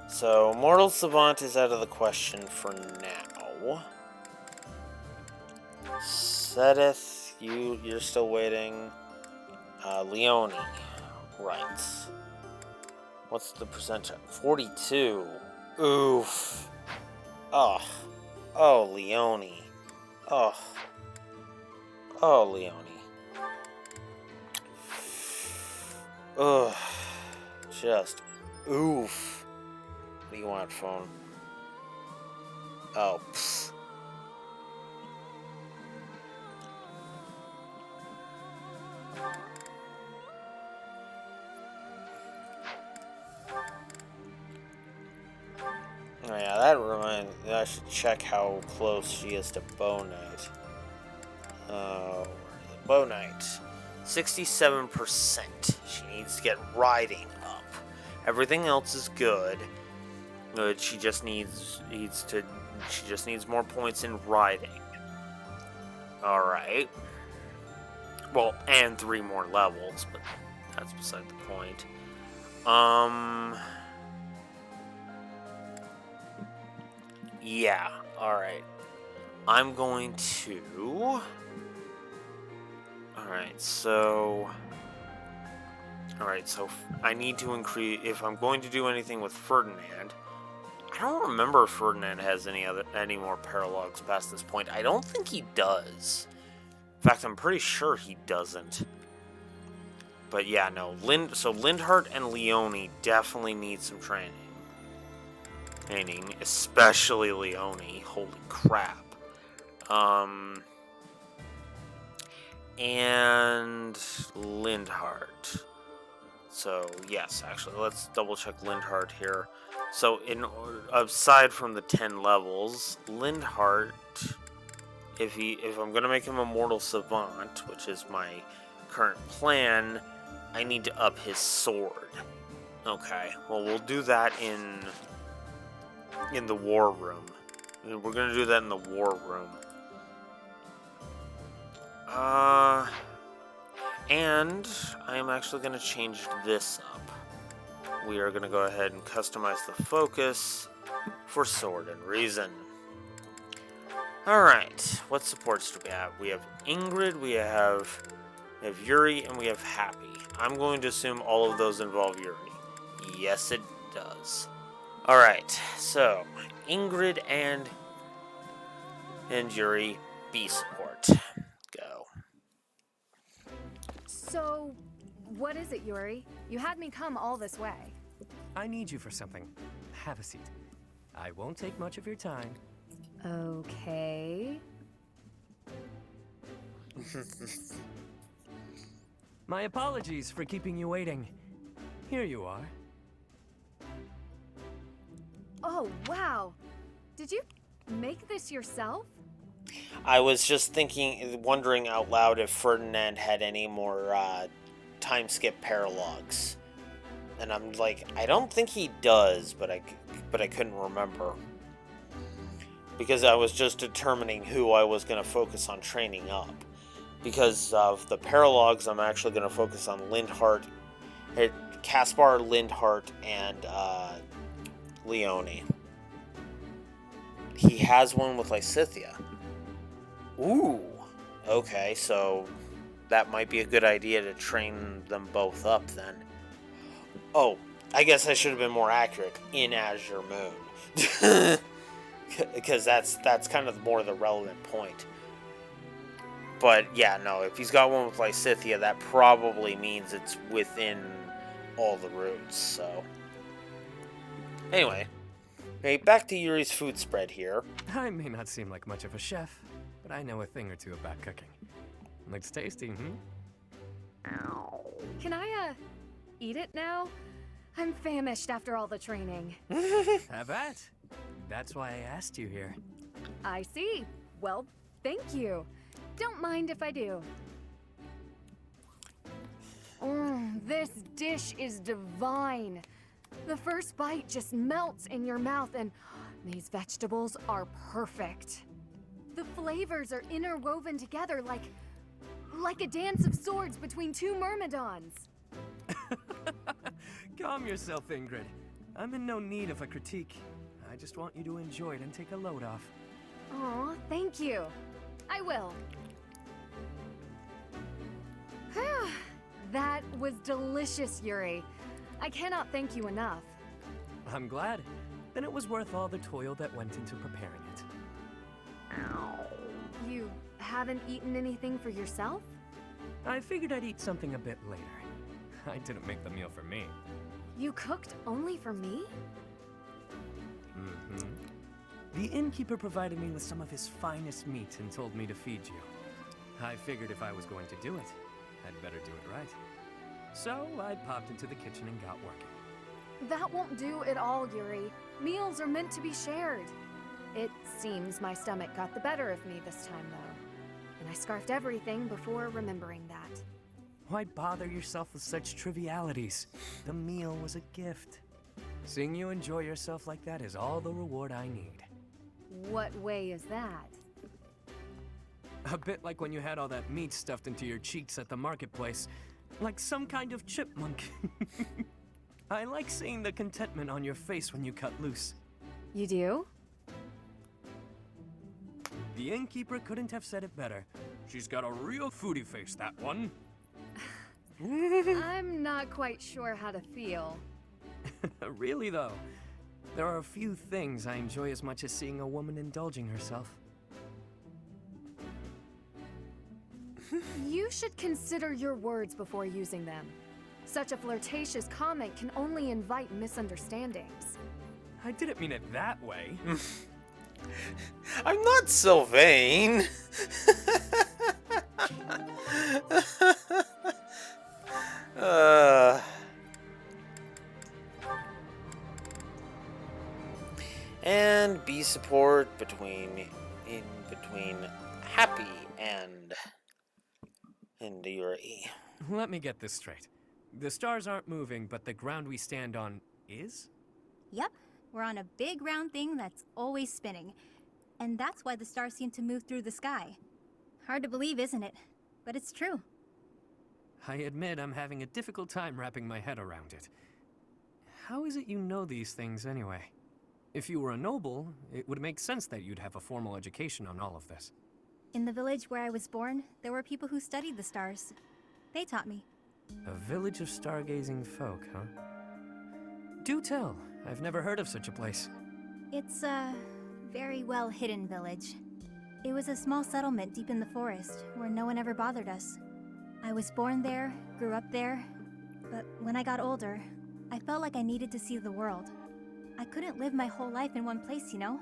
A: So, Mortal Savant is out of the question for now. Sedith, you're still waiting. Leone. Right. What's the percentage? 42. Oof. Oh. Oh, Leone. Oh. Oh, Leone. Ugh. Just oof. What do you want, phone? Oh, pfft. Oh yeah, that reminds me. I should check how close she is to Bow Knight. Where is it? Bow Knight. 67%. She needs to get riding up. Everything else is good. She just needs more points in riding. Alright. Well, and 3 more levels, but that's beside the point. Yeah, alright. I'm going to Alright, so... Alright, so I need to increase... If I'm going to do anything with Ferdinand... I don't remember if Ferdinand has any more paralogs past this point. I don't think he does. In fact, I'm pretty sure he doesn't. But yeah, no. So Lindhart and Leone definitely need some training. Especially Leone. Holy crap. And Lindhart. So yes, actually, let's double check Lindhart here. So aside from the 10 levels, Lindhart, if I'm gonna make him a mortal savant, which is my current plan, I need to up his sword. Okay, well we'll do that in the war room. We're gonna do that in the war room. And I am actually gonna change this up. We are gonna go ahead and customize the focus for Sword and Reason. Alright, what supports do we have? We have Ingrid, we have Yuri, and we have Happy. I'm going to assume all of those involve Yuri. Yes, it does. Alright, so Ingrid and Yuri, B support. Go.
J: So, what is it, Yuri? You had me come all this way.
M: I need you for something. Have a seat. I won't take much of your time.
J: Okay.
M: My apologies for keeping you waiting. Here you are.
J: Oh, wow. Did you make this yourself?
A: I was just wondering out loud if Ferdinand had any more time skip paralogs. And I'm like, I don't think he does, but I couldn't remember. Because I was just determining who I was going to focus on training up. Because of the paralogs, I'm actually going to focus on Caspar, Lindhart, and Leone. He has one with Lysithea. Ooh. Okay, so that might be a good idea to train them both up then. Oh, I guess I should have been more accurate. In Azure Moon. Because that's kind of more the relevant point. But yeah, no, if he's got one with Lysithea, that probably means it's within all the routes, so... Anyway, okay, back to Yuri's food spread here.
M: I may not seem like much of a chef, but I know a thing or two about cooking. Looks tasty,
J: Can I, eat it now? I'm famished after all the training.
M: Have at. That's why I asked you here.
J: I see. Well, thank you. Don't mind if I do. This dish is divine. The first bite just melts in your mouth, and these vegetables are perfect. The flavors are interwoven together like a dance of swords between two myrmidons.
M: Calm yourself, Ingrid. I'm in no need of a critique. I just want you to enjoy it and take a load off.
J: Aw, thank you. I will. That was delicious, Yuri. I cannot thank you enough.
M: I'm glad. Then it was worth all the toil that went into preparing it.
J: You haven't eaten anything for yourself?
M: I figured I'd eat something a bit later. I didn't make the meal for me.
J: You cooked only for me?
M: The innkeeper provided me with some of his finest meat and told me to feed you. I figured if I was going to do it, I'd better do it right. So I popped into the kitchen and got working.
J: That won't do at all, Yuri. Meals are meant to be shared. It seems my stomach got the better of me this time, though. And I scarfed everything before remembering that.
M: Why bother yourself with such trivialities? The meal was a gift. Seeing you enjoy yourself like that is all the reward I need.
J: What way is that?
M: A bit like when you had all that meat stuffed into your cheeks at the marketplace. Like some kind of chipmunk. I like seeing the contentment on your face when you cut loose.
J: You do?
M: The innkeeper couldn't have said it better. She's got a real foodie face, that one.
J: I'm not quite sure how to feel.
M: Really, though. There are a few things I enjoy as much as seeing a woman indulging herself.
J: You should consider your words before using them. Such a flirtatious comment can only invite misunderstandings.
M: I didn't mean it that way.
A: I'm not Sylvain. And B support in between Happy and Yuri.
M: Let me get this straight. The stars aren't moving, but the ground we stand on is?
N: Yep, we're on a big round thing that's always spinning. And that's why the stars seem to move through the sky. Hard to believe, isn't it? But it's true.
M: I admit I'm having a difficult time wrapping my head around it. How is it you know these things anyway? If you were a noble, it would make sense that you'd have a formal education on all of this.
N: In the village where I was born, there were people who studied the stars. They taught me.
M: A village of stargazing folk, huh? Do tell. I've never heard of such a place.
N: It's a very well hidden village. It was a small settlement deep in the forest where no one ever bothered us. I was born there, grew up there, but when I got older, I felt like I needed to see the world. I couldn't live my whole life in one place, you know?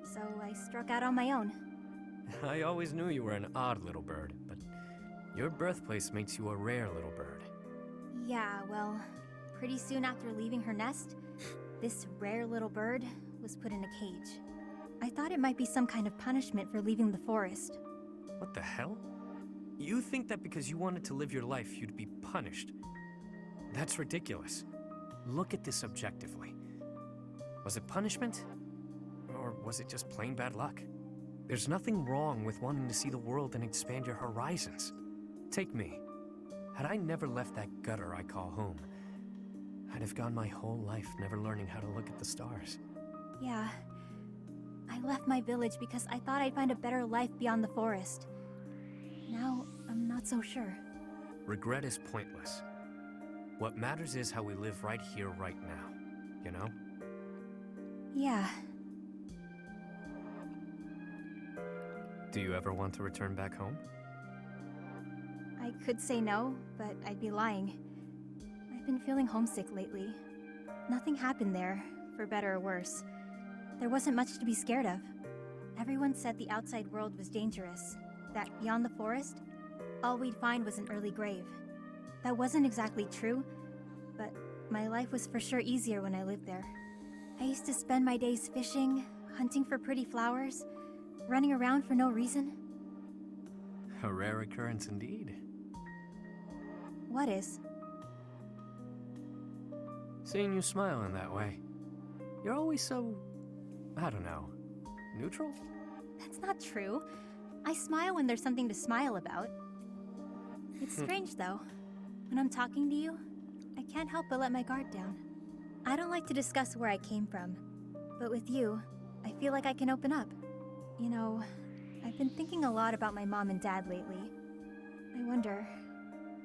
N: So I struck out on my own.
M: I always knew you were an odd little bird, but your birthplace makes you a rare little bird.
N: Yeah, well, pretty soon after leaving her nest, this rare little bird was put in a cage. I thought it might be some kind of punishment for leaving the forest.
M: What the hell? You think that because you wanted to live your life, you'd be punished? That's ridiculous. Look at this objectively. Was it punishment? Or was it just plain bad luck? There's nothing wrong with wanting to see the world and expand your horizons. Take me. Had I never left that gutter I call home, I'd have gone my whole life never learning how to look at the stars.
N: Yeah. I left my village because I thought I'd find a better life beyond the forest. Now, I'm not so sure.
M: Regret is pointless. What matters is how we live right here, right now. You know?
N: Yeah.
M: Do you ever want to return back home?
N: I could say no, but I'd be lying. I've been feeling homesick lately. Nothing happened there, for better or worse. There wasn't much to be scared of. Everyone said the outside world was dangerous, that beyond the forest, all we'd find was an early grave. That wasn't exactly true, but my life was for sure easier when I lived there. I used to spend my days fishing, hunting for pretty flowers, running around for no reason.
M: A rare occurrence indeed.
N: What is?
M: Seeing you smile in that way. You're always so, I don't know, neutral?
N: That's not true. I smile when there's something to smile about. It's strange though. When I'm talking to you, I can't help but let my guard down. I don't like to discuss where I came from, but with you, I feel like I can open up. You know, I've been thinking a lot about my mom and dad lately. I wonder,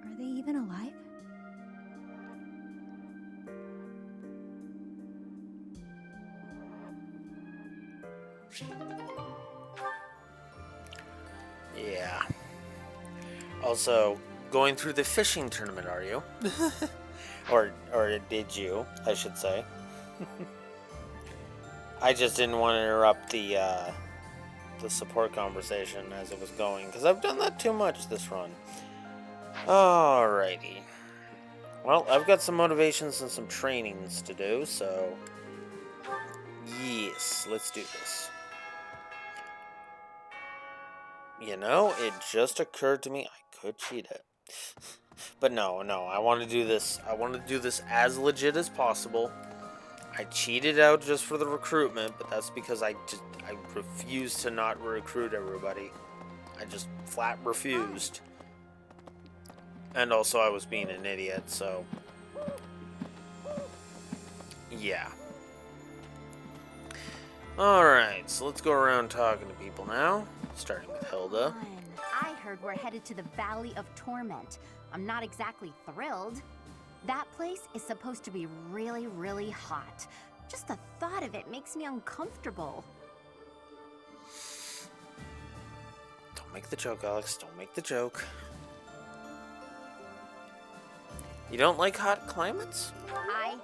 N: are they even alive?
A: Yeah. Also, going through the fishing tournament, are you? or did you, I should say. I just didn't want to interrupt the support conversation as it was going, because I've done that too much this run. Alrighty. Well, I've got some motivations and some trainings to do, so yes, let's do this. You know, it just occurred to me I could cheat it. But no, I want to do this. I want to do this as legit as possible. I cheated out just for the recruitment, but that's because I refused to not recruit everybody. I just flat refused. And also I was being an idiot, so yeah. Alright, so let's go around talking to people now. Starting with Hilda.
F: I heard we're headed to the Valley of Torment. I'm not exactly thrilled. That place is supposed to be really, really hot. Just the thought of it makes me uncomfortable.
A: Don't make the joke, Alex. Don't make the joke. You don't like hot climates?
F: I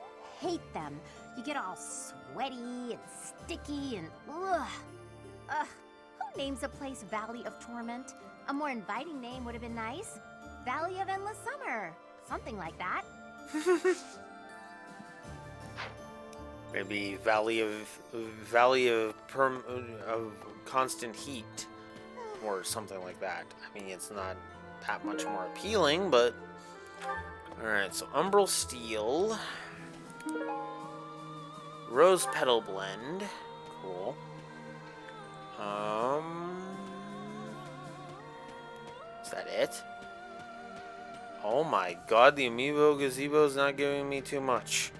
F: hate them. You get all sweaty and sticky and ugh. Who names a place Valley of Torment? A more inviting name would have been nice. Valley of Endless Summer. Something like that.
A: Maybe Valley of Constant Heat, or something like that. I mean, it's not that much more appealing, but all right. So Umbral Steel, Rose Petal Blend, cool. Is that it? Oh my God, the Amiibo Gazebo is not giving me too much.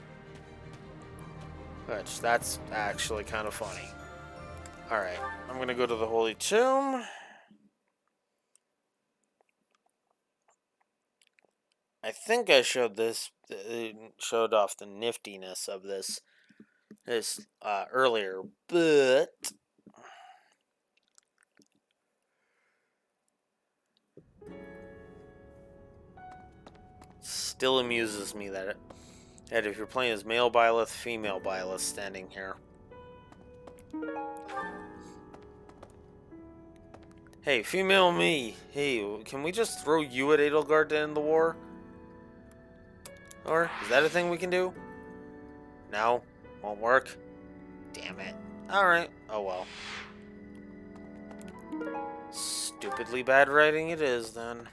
A: Which, that's actually kind of funny. Alright, I'm gonna go to the Holy Tomb. I think I showed showed off the niftiness of this earlier, but still amuses me that if you're playing as male Byleth, female Byleth standing here. Hey, female me. Hey, can we just throw you at Edelgard to end the war? Or is that a thing we can do? No? Won't work? Damn it. Alright. Oh well. Stupidly bad writing it is, then.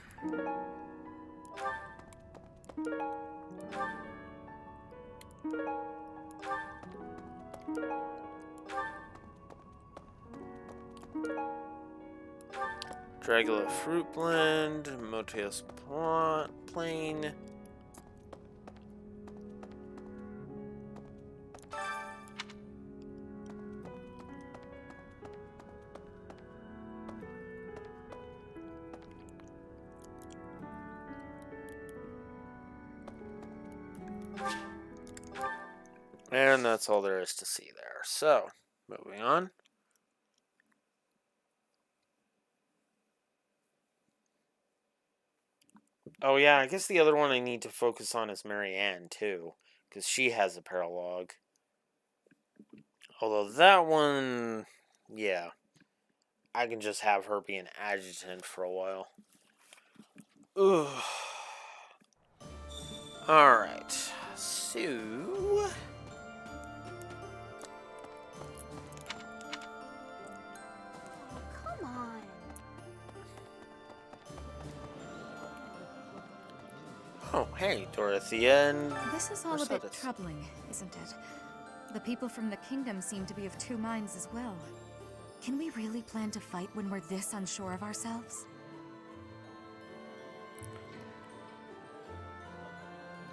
A: Dragula Fruit Blend, Moteus Plain. And that's all there is to see there. So, moving on. Oh yeah, I guess the other one I need to focus on is Marianne too, because she has a paralogue. Although that one, yeah, I can just have her be an adjutant for a while. Ugh. Alright, so...
F: Come on.
A: Oh, hey, Dorothea and
H: This is all a bit
A: Mercedes.
H: troubling, isn't it? The people from the kingdom seem to be of two minds as well. Can we really plan to fight when we're this unsure of ourselves?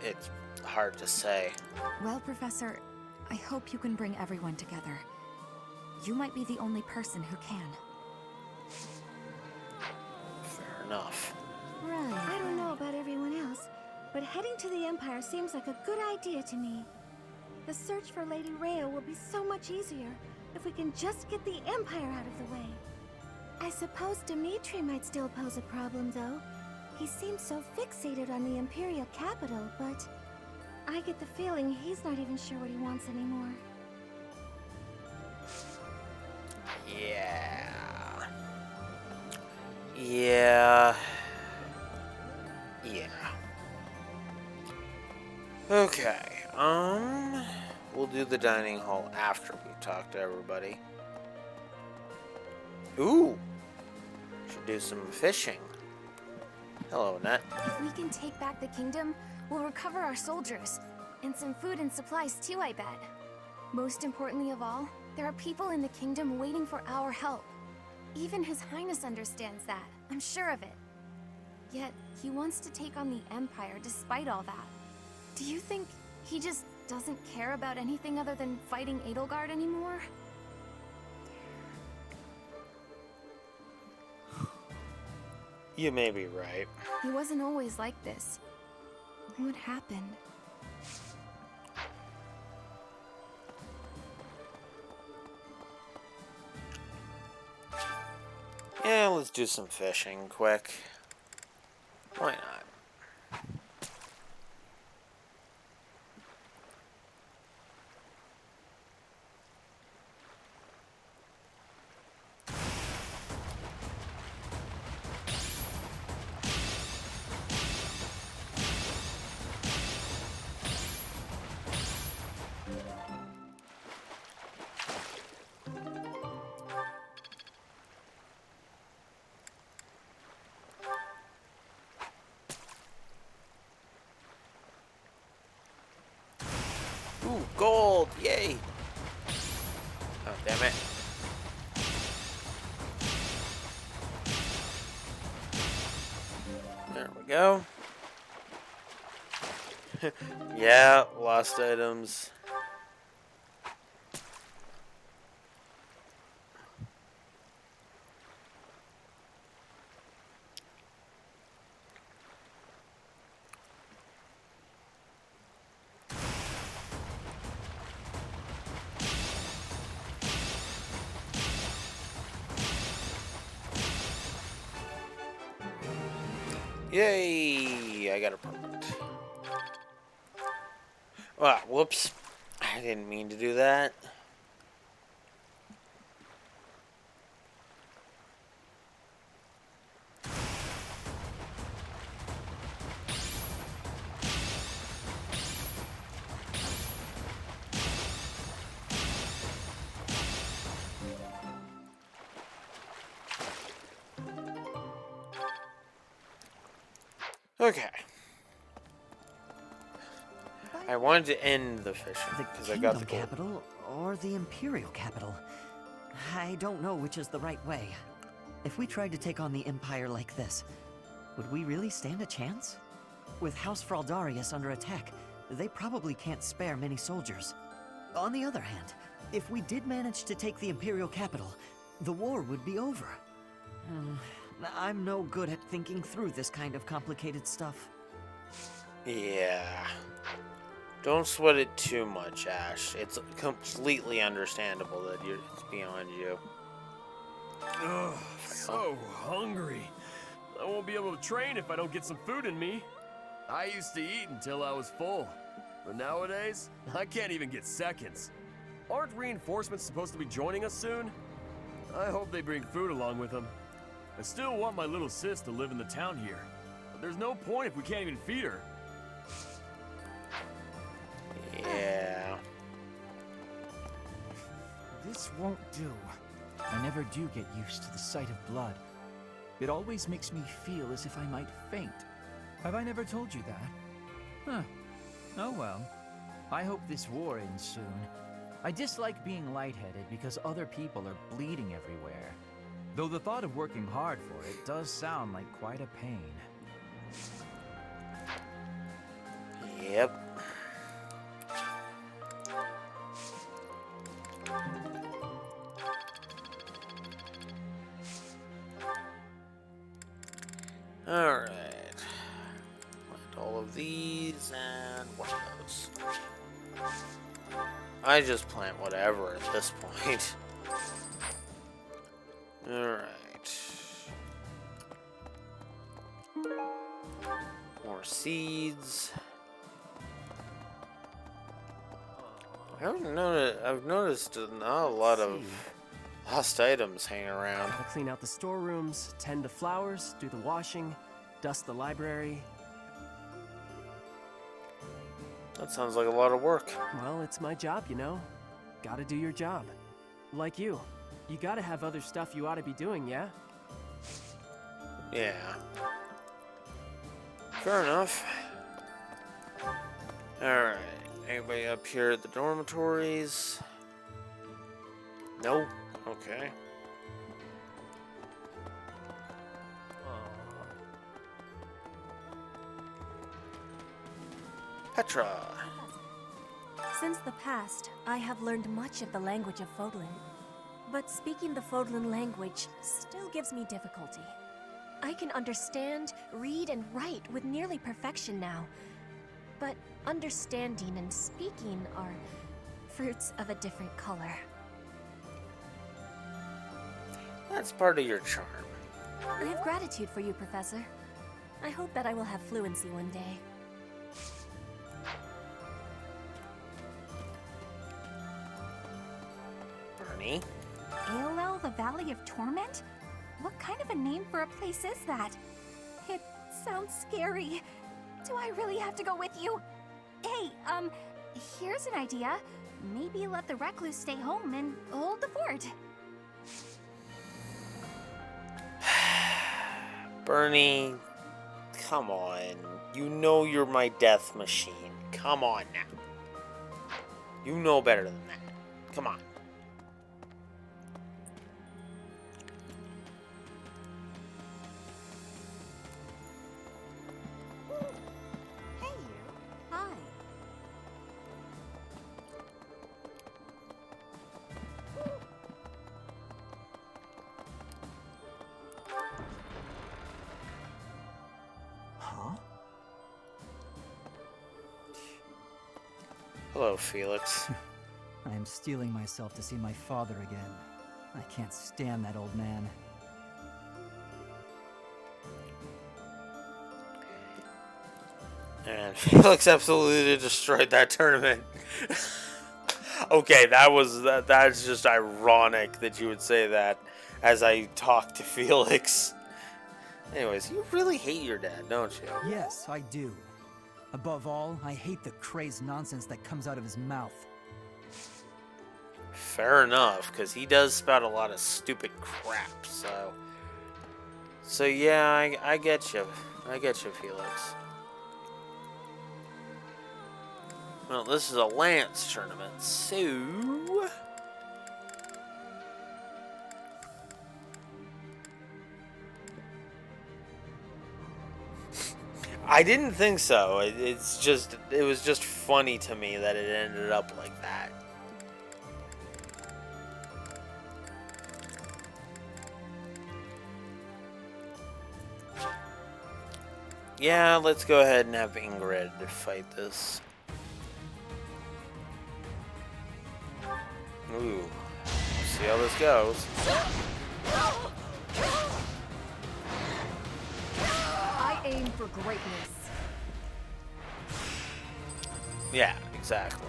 A: It's hard to say.
H: Well, Professor, I hope you can bring everyone together. You might be the only person who can.
A: Fair enough.
F: Right. I don't know about everyone else, but heading to the Empire seems like a good idea to me. The search for Lady Rhea will be so much easier if we can just get the Empire out of the way. I suppose Dimitri might still pose a problem, though. He seems so fixated on the Imperial capital, but I get the feeling he's not even sure what he wants anymore.
A: Yeah. Yeah. Yeah. Okay, we'll do the dining hall after we've talked to everybody. Ooh! Should do some fishing. Hello, Annette.
J: If we can take back the kingdom, we'll recover our soldiers. And some food and supplies too, I bet. Most importantly of all, there are people in the kingdom waiting for our help. Even His Highness understands that, I'm sure of it. Yet, he wants to take on the Empire despite all that. Do you think he just doesn't care about anything other than fighting Edelgard anymore?
A: You may be right.
H: He wasn't always like this. What happened?
A: Yeah, let's do some fishing quick. Why not? Ooh, gold! Yay! Oh, damn it. There we go. Yeah, lost items. Yay! I got a permit. Ah, whoops. I didn't mean to do that. Okay. I wanted to end the fishing because I got the gold.
K: Capital or the Imperial capital? I don't know which is the right way. If we tried to take on the Empire like this, would we really stand a chance? With House Fraldarius under attack, they probably can't spare many soldiers. On the other hand, if we did manage to take the Imperial capital, the war would be over. I'm no good at thinking through this kind of complicated stuff.
A: Yeah. Don't sweat it too much, Ash. It's completely understandable that it's beyond you.
C: Ugh, so hungry. I won't be able to train if I don't get some food in me. I used to eat until I was full, but nowadays, I can't even get seconds. Aren't reinforcements supposed to be joining us soon? I hope they bring food along with them. I still want my little sis to live in the town here, but there's no point if we can't even feed her.
A: Yeah.
O: This won't do. I never do get used to the sight of blood. It always makes me feel as if I might faint. Have I never told you that? Huh. Oh well. I hope this war ends soon. I dislike being lightheaded because other people are bleeding everywhere. Though the thought of working hard for it does sound like quite a pain.
A: Yep. Alright. Plant all of these and one of those. I just plant whatever at this point. Alright. More seeds. I've noticed not a lot of lost items hanging around.
M: Gotta clean out the storerooms, tend to flowers, do the washing, dust the library.
A: That sounds like a lot of work.
M: Well, it's my job, you know. Gotta do your job. Like you. You gotta have other stuff you ought to be doing, yeah?
A: Yeah. Fair enough. Alright. Anybody up here at the dormitories? No? Okay. Petra.
P: Since the past, I have learned much of the language of Fodlan. But speaking the Fodlan language still gives me difficulty. I can understand, read, and write with nearly perfection now. But understanding and speaking are fruits of a different color.
A: That's part of your charm.
P: I have gratitude for you, Professor. I hope that I will have fluency one day.
A: Bernie?
N: AOL, the Valley of Torment? What kind of a name for a place is that? It sounds scary. Do I really have to go with you? Hey, here's an idea. Maybe let the recluse stay home and hold the fort.
A: Bernie, come on. You know you're my death machine. Come on now. You know better than that. Come on.
N: Hey, you. Hi.
L: Huh?
A: Hello, Felix.
I: I am steeling myself to see my father again. I can't stand that old man.
A: And Felix absolutely destroyed that tournament. Okay, that's just ironic that you would say that as I talk to Felix. Anyways, you really hate your dad, don't you?
I: Yes, I do. Above all, I hate the crazed nonsense that comes out of his mouth.
A: Fair enough, because he does spout a lot of stupid crap, so... So yeah, I get you. I get you, Felix. Well, this is a Lance tournament, so... I didn't think so. It was just funny to me that it ended up like that. Yeah, let's go ahead and have Ingrid fight this. Ooh, let's see how this goes.
J: I aim for greatness.
A: Yeah, exactly.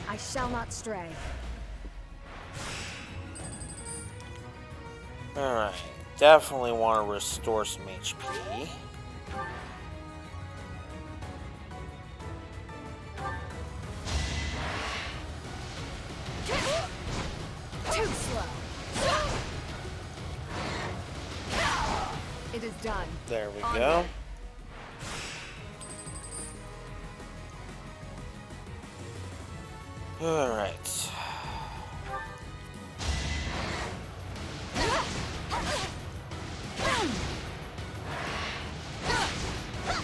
J: I shall not stray.
A: Alright, definitely want to restore some HP.
J: Too slow. It is done.
A: There we go. Alright.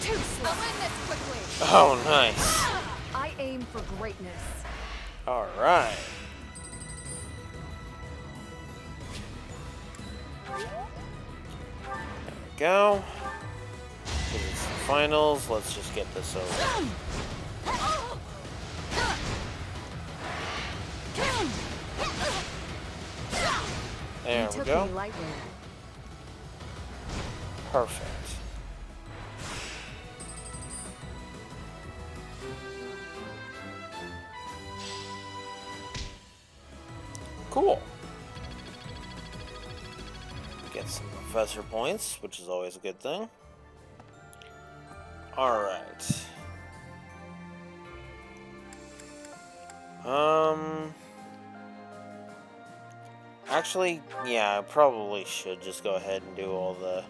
J: Too slow. I'll win this quickly.
A: Oh, nice.
J: I aim for greatness.
A: Alright. There we go. It's the finals. Let's just get this over. There we go. Perfect. Cool. Get some professor points, which is always a good thing. Alright. Actually, yeah, I probably should just go ahead and do all the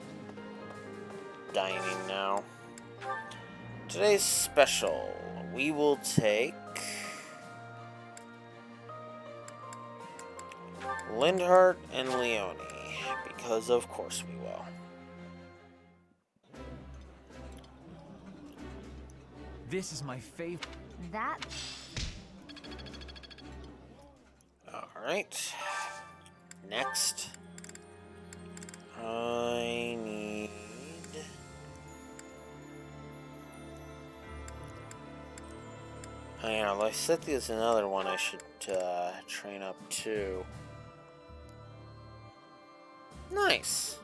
A: dining now. Today's special, we will take Lindhart and Leone, because of course we will.
O: This is my favorite.
H: That...
A: Alright. Next. I need... Oh yeah, Lycithia is another one I should train up too. Nice.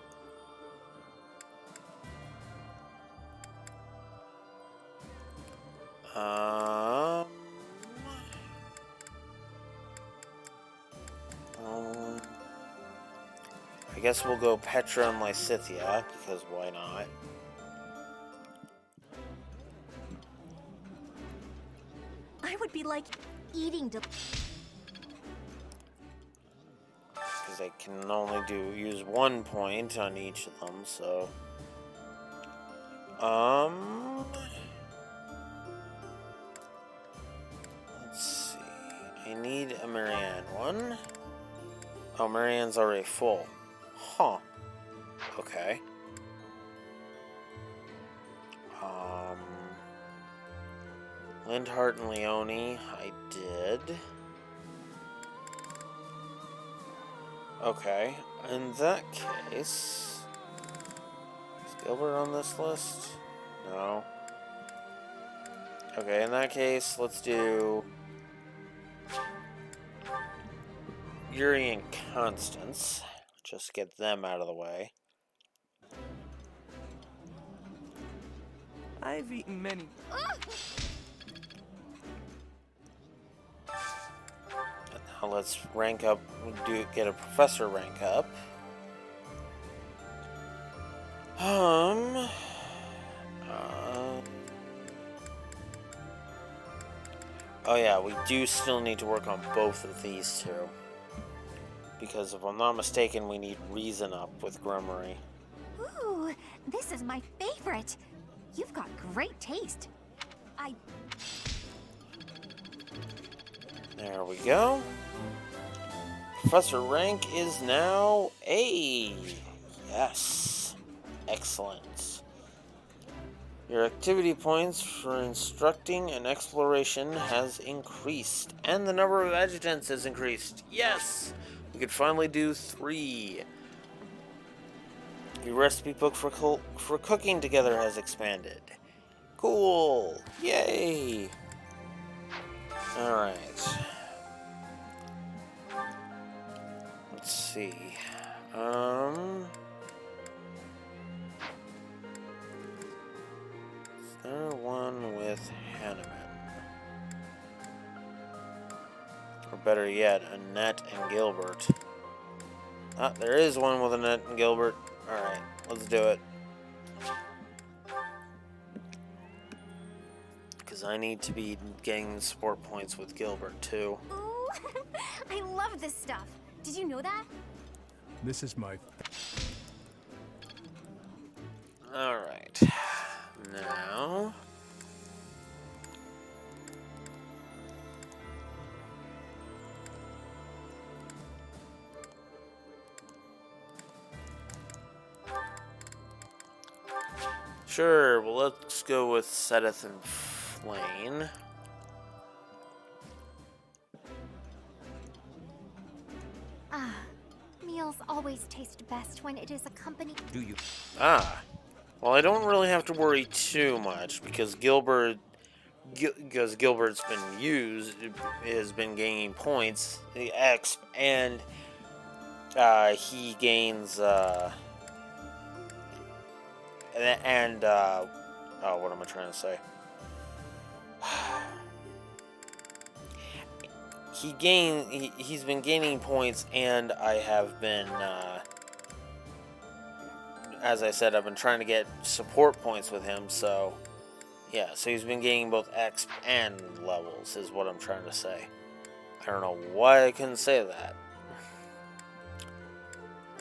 A: I guess we'll go Petra and Lycithia, because why not?
P: I would be like eating
A: Because I can only use 1 point on each of them, so... Let's see... I need a Marianne one. Oh, Marianne's already full. Huh. Okay. Lindhart and Leone, I did. Okay, in that case... Is Gilbert on this list? No. Okay, in that case, let's do... Yuri and Constance. Just get them out of the way.
M: I've eaten many.
A: Now let's rank up, get a professor rank up. Oh yeah, we do still need to work on both of these two. Because if I'm not mistaken, we need reason up with Grimory.
H: Ooh, this is my favorite. You've got great taste.
A: There we go. Professor rank is now A. Yes. Excellent. Your activity points for instructing and exploration has increased. And the number of adjutants has increased. Yes! We could finally do 3. Your recipe book for cooking together has expanded. Cool! Yay! Alright. Let's see. Is there one with Hanneman? Or better yet, Annette and Gilbert. Ah, there is one with Annette and Gilbert. Alright, let's do it. Because I need to be getting support points with Gilbert, too.
H: Ooh, I love this stuff. Did you know that?
D: This is my...
A: Alright. Now... Sure, well let's go with Sedith and Flayn.
F: Ah, meals always taste best when it is accompanied.
O: Do you?
A: Ah. Well, I don't really have to worry too much because Gilbert's been used, has been gaining points, the X, and he gains oh, what am I trying to say? He's been gaining points, and I have been, as I said, I've been trying to get support points with him, so, yeah, so he's been gaining both X and levels, is what I'm trying to say. I don't know why I couldn't say that.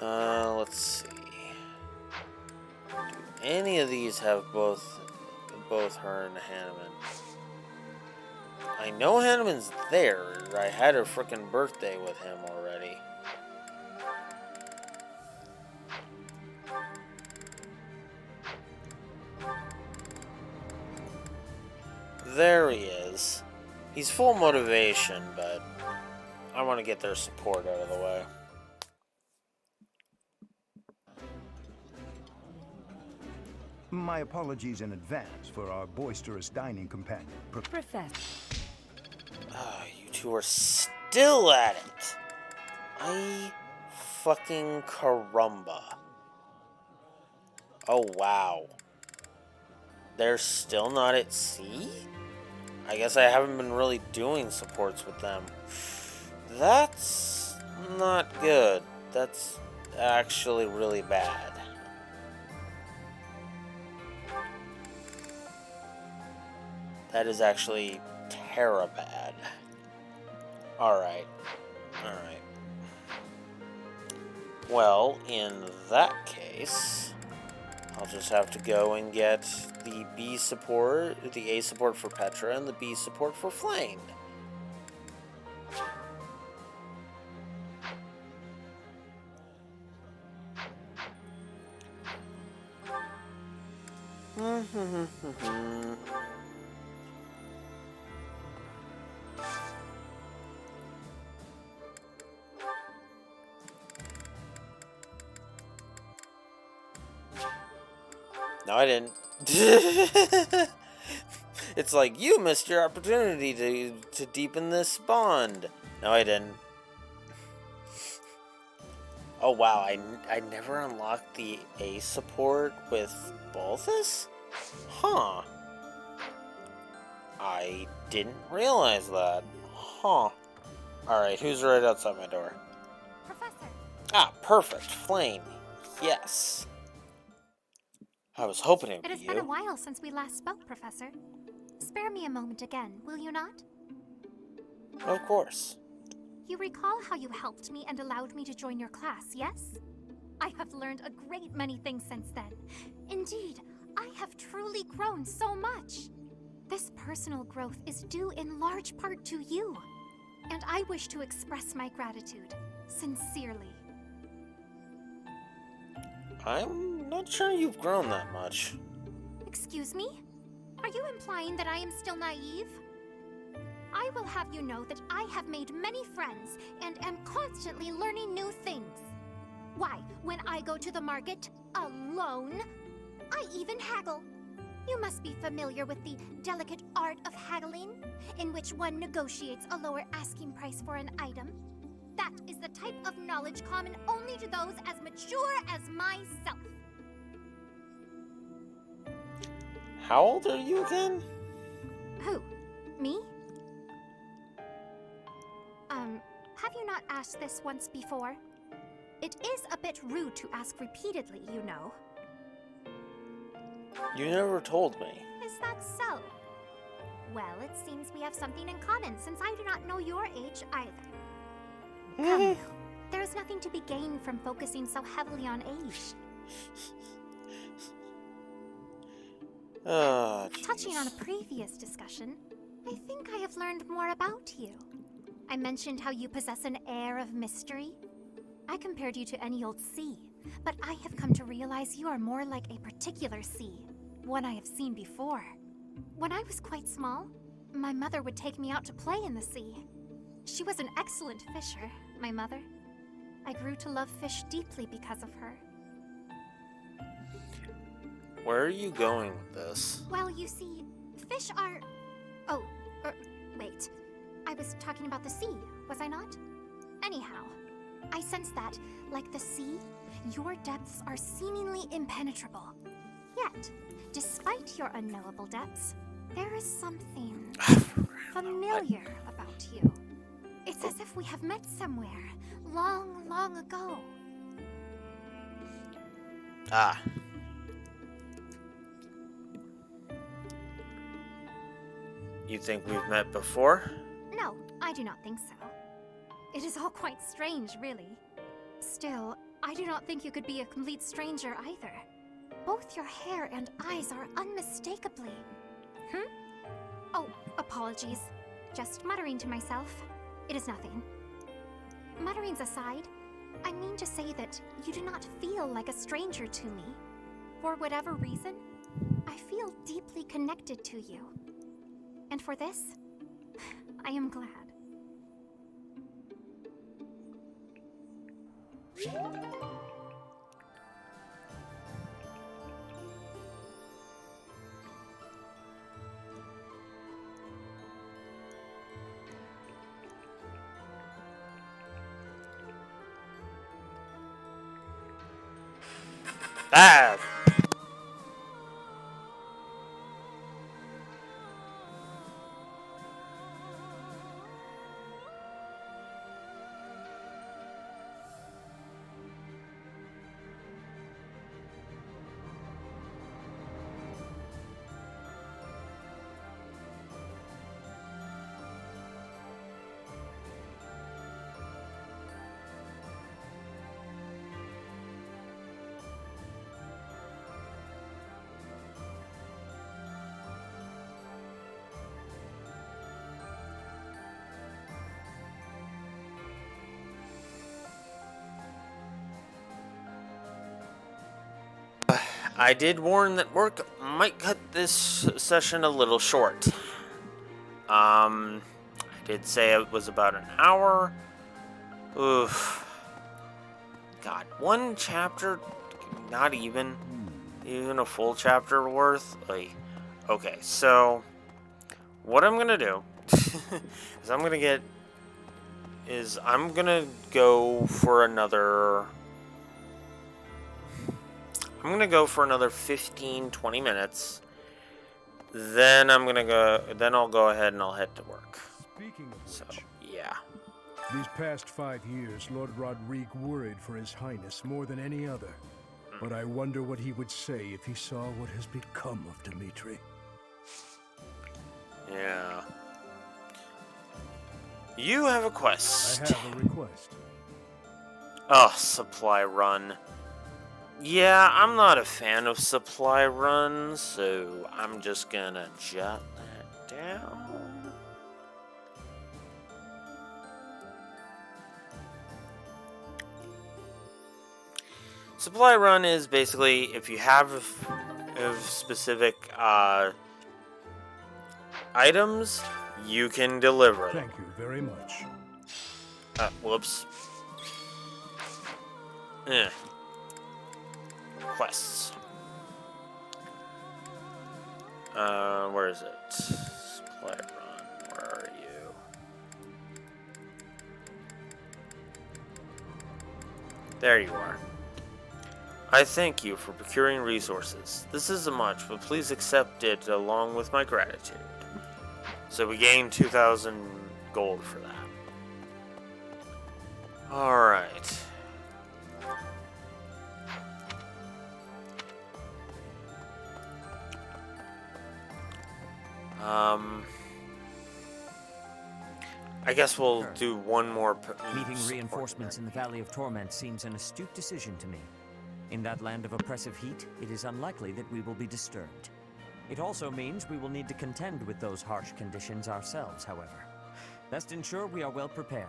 A: Let's see. Do any of these have both her and Hanneman? I know Hanneman's there. I had her frickin' birthday with him already. there he is. He's full motivation, but I want to get their support out of the way.
Q: My apologies in advance for our boisterous dining companion.
H: Professor.
A: You two are still at it. I fucking caramba. Oh, wow. They're still not at sea? I guess I haven't been really doing supports with them. That's not good. That's actually really bad. That is actually terra-bad. Alright. Alright. Well, in that case, I'll just have to go and get the B support, the A support for Petra, and the B support for Flame. No, I didn't. It's like, you missed your opportunity to deepen this bond. No, I didn't. Oh, wow. I never unlocked the A support with Balthus? Huh. I didn't realize that. Huh. Alright, who's right outside my door?
F: Professor.
A: Ah, perfect. Flame. Yes. I was hoping it would
F: It has
A: be
F: been a
A: you.
F: while since we last spoke, Professor. Spare me a moment again, will you not?
A: Of course.
F: You recall how you helped me and allowed me to join your class, yes? I have learned a great many things since then. Indeed, I have truly grown so much. This personal growth is due in large part to you. And I wish to express my gratitude, sincerely.
A: I'm not sure you've grown that much.
F: Excuse me? Are you implying that I am still naive? I will have you know that I have made many friends and am constantly learning new things. Why, when I go to the market, alone, I even haggle. You must be familiar with the delicate art of haggling, in which one negotiates a lower asking price for an item. That is the type of knowledge common only to those as mature as myself.
A: How old are you again?
F: Who? Me? Have you not asked this once before? It is a bit rude to ask repeatedly, you know.
A: You never told me.
F: Is that so? Well, it seems we have something in common, since I do not know your age either. Come now, there is nothing to be gained from focusing so heavily on age. Touching on a previous discussion, I think I have learned more about you. I mentioned how you possess an air of mystery. I compared you to any old sea, but I have come to realize you are more like a particular sea, one I have seen before. When I was quite small, my mother would take me out to play in the sea. She was an excellent fisher, my mother. I grew to love fish deeply because of her.
A: Where are you going with this?
F: Well, you see, fish are... Oh, wait. I was talking about the sea, was I not? Anyhow, I sense that, like the sea, your depths are seemingly impenetrable. Yet, despite your unknowable depths, there is something familiar about you. It's as if we have met somewhere, long, long ago.
A: Ah. You think we've met before?
F: No, I do not think so. It is all quite strange, really. Still, I do not think you could be a complete stranger either. Both your hair and eyes are unmistakably... Oh, apologies. Just muttering to myself. It is nothing. Mutterings aside, I mean to say that you do not feel like a stranger to me. For whatever reason, I feel deeply connected to you. And for this, I am glad.
A: Ah! I did warn that work might cut this session a little short. I did say it was about an hour. Oof. God, one chapter, not even a full chapter worth. Like, okay, so what I'm gonna do is I'm gonna go for another. I'm gonna go for another 15-20 minutes. Then I'll go ahead and I'll head to work.
D: Speaking of
A: So,
D: which,
A: yeah.
D: these past 5 years, Lord Rodrigue worried for His Highness more than any other. But I wonder what he would say if he saw what has become of Dimitri.
A: Yeah. You have a quest.
D: I have a request.
A: Oh, supply run. Yeah, I'm not a fan of supply runs, so I'm just gonna jot that down. Supply run is basically if you have specific items, you can deliver them.
D: Thank you very much.
A: Whoops. Quests. Where is it? Supply run. Where are you? There you are. I thank you for procuring resources. This isn't much, but please accept it along with my gratitude. So we gained 2,000 gold for that. Alright. I guess we'll do one more.
M: Meeting reinforcements in the Valley of Torment seems an astute decision to me. In that land of oppressive heat, it is unlikely that we will be disturbed. It also means we will need to contend with those harsh conditions ourselves, however. Best ensure we are well prepared.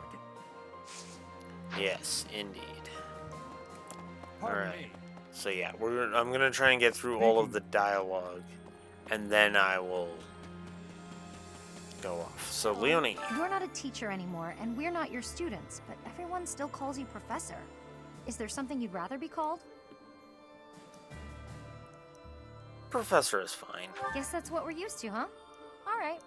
A: Yes, indeed. Alright. So yeah, I'm gonna try and get through all of the dialogue, and then I will go off. So Leonie.
H: You're not a teacher anymore, and we're not your students, but everyone still calls you professor. Is there something you'd rather be called?
A: Professor is fine.
H: Guess that's what we're used to, huh? Alright.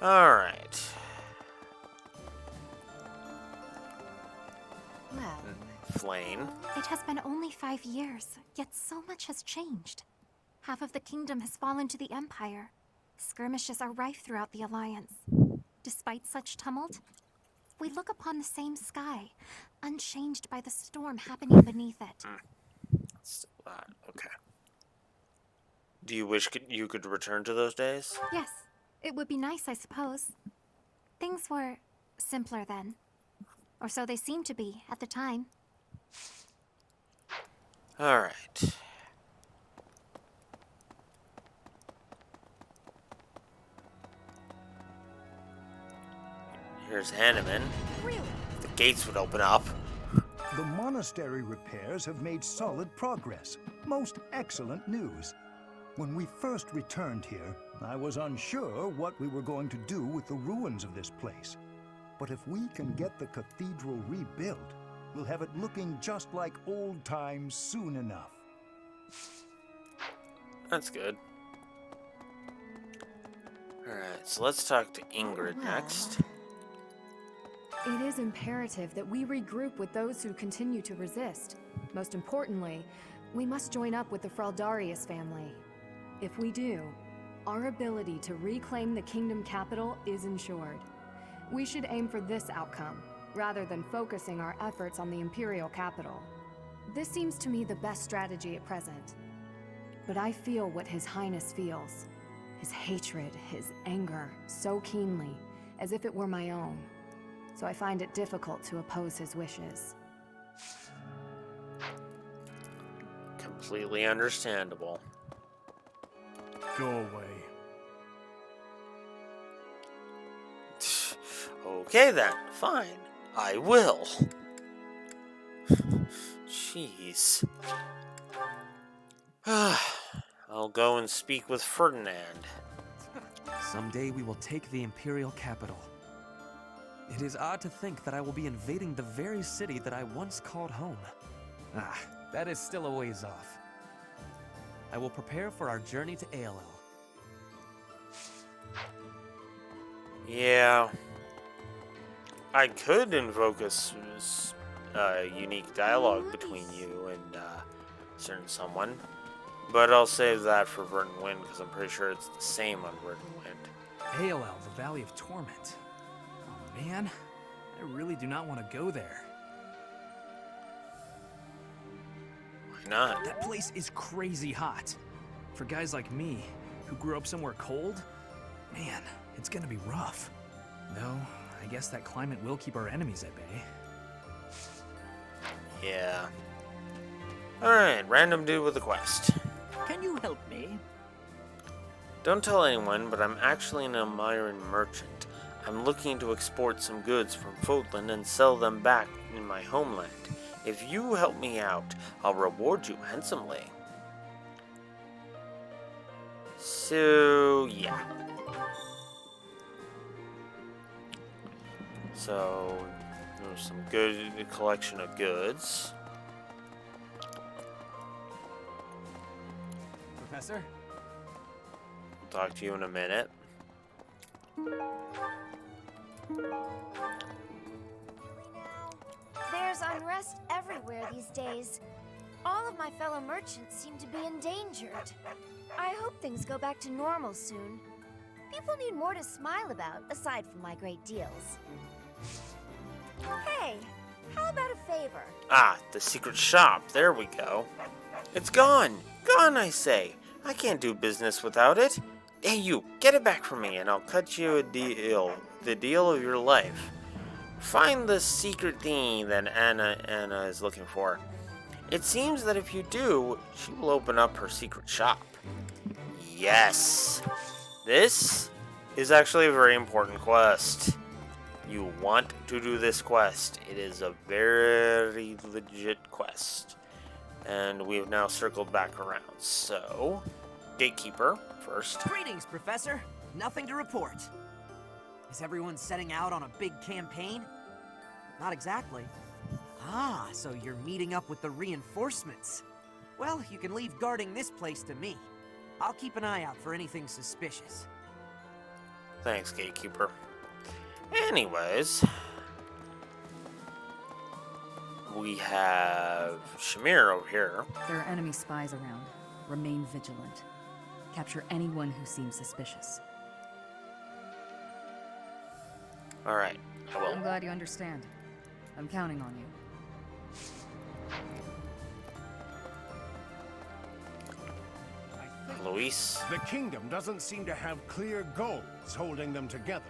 A: Alright.
F: Well,
A: Flame.
F: it has been only 5 years, yet so much has changed. Half of the kingdom has fallen to the Empire. Skirmishes are rife throughout the Alliance. Despite such tumult, we look upon the same sky, unchanged by the storm happening beneath it.
A: Still that. Okay. Do you wish you could return to those days?
F: Yes, it would be nice, I suppose. Things were simpler then. Or so they seemed to be at the time.
A: Alright. Here's Hanneman.
F: Really?
A: The gates would open up.
Q: The monastery repairs have made solid progress. Most excellent news. When we first returned here, I was unsure what we were going to do with the ruins of this place. But if we can get the cathedral rebuilt, we'll have it looking just like old times soon enough.
A: That's good. Alright, so let's talk to Ingrid next.
J: It is imperative that we regroup with those who continue to resist. Most importantly, we must join up with the Fraldarius family. If we do, our ability to reclaim the kingdom capital is ensured. We should aim for this outcome, rather than focusing our efforts on the Imperial capital. This seems to me the best strategy at present. But I feel what His Highness feels. His hatred, his anger, so keenly, as if it were my own. So I find it difficult to oppose his wishes.
A: Completely understandable.
C: Go away.
A: Okay then, fine. I will. Jeez. I'll go and speak with Ferdinand.
M: Someday we will take the Imperial capital. It is odd to think that I will be invading the very city that I once called home. Ah, that is still a ways off. I will prepare for our journey to ALL.
A: Yeah. I could invoke a unique dialogue between you and certain someone. But I'll save that for Verdant Wind, because I'm pretty sure it's the same on Verdant Wind.
G: ALL, the Valley of Torment. Oh man, I really do not want to go there.
A: Why not?
G: That place is crazy hot. For guys like me, who grew up somewhere cold, man, it's gonna be rough. Though, I guess that climate will keep our enemies at bay.
A: Yeah. Alright, random dude with a quest.
O: Can you help me?
A: Don't tell anyone, but I'm actually an Elmyran merchant. I'm looking to export some goods from Fodlan and sell them back in my homeland. If you help me out, I'll reward you handsomely. So, yeah. So, there's some good collection of goods.
G: Professor?
A: I'll talk to you in a minute.
F: There's unrest everywhere these days. All of my fellow merchants seem to be endangered. I hope things go back to normal soon. People need more to smile about, aside from my great deals. Hey, how about a favor?
A: Ah, the secret shop. There we go. It's gone. Gone, I say. I can't do business without it. Hey, you, get it back from me, and I'll cut you a deal. The deal of your life. Find the secret thing that Anna is looking for. It seems that if you do, she will open up her secret shop. Yes. This is actually a very important quest. You want to do this quest. It is a very legit quest. And we've now circled back around. So, Gatekeeper first.
K: Greetings, Professor. Nothing to report. Is everyone setting out on a big campaign? Not exactly. Ah, so you're meeting up with the reinforcements. Well, you can leave guarding this place to me. I'll keep an eye out for anything suspicious.
A: Thanks, Gatekeeper. Anyways, we have Shamir over here.
H: There are enemy spies around. Remain vigilant. Capture anyone who seems suspicious.
A: Alright, I will.
H: I'm glad you understand. I'm counting on you.
A: Luis.
R: The kingdom doesn't seem to have clear goals holding them together.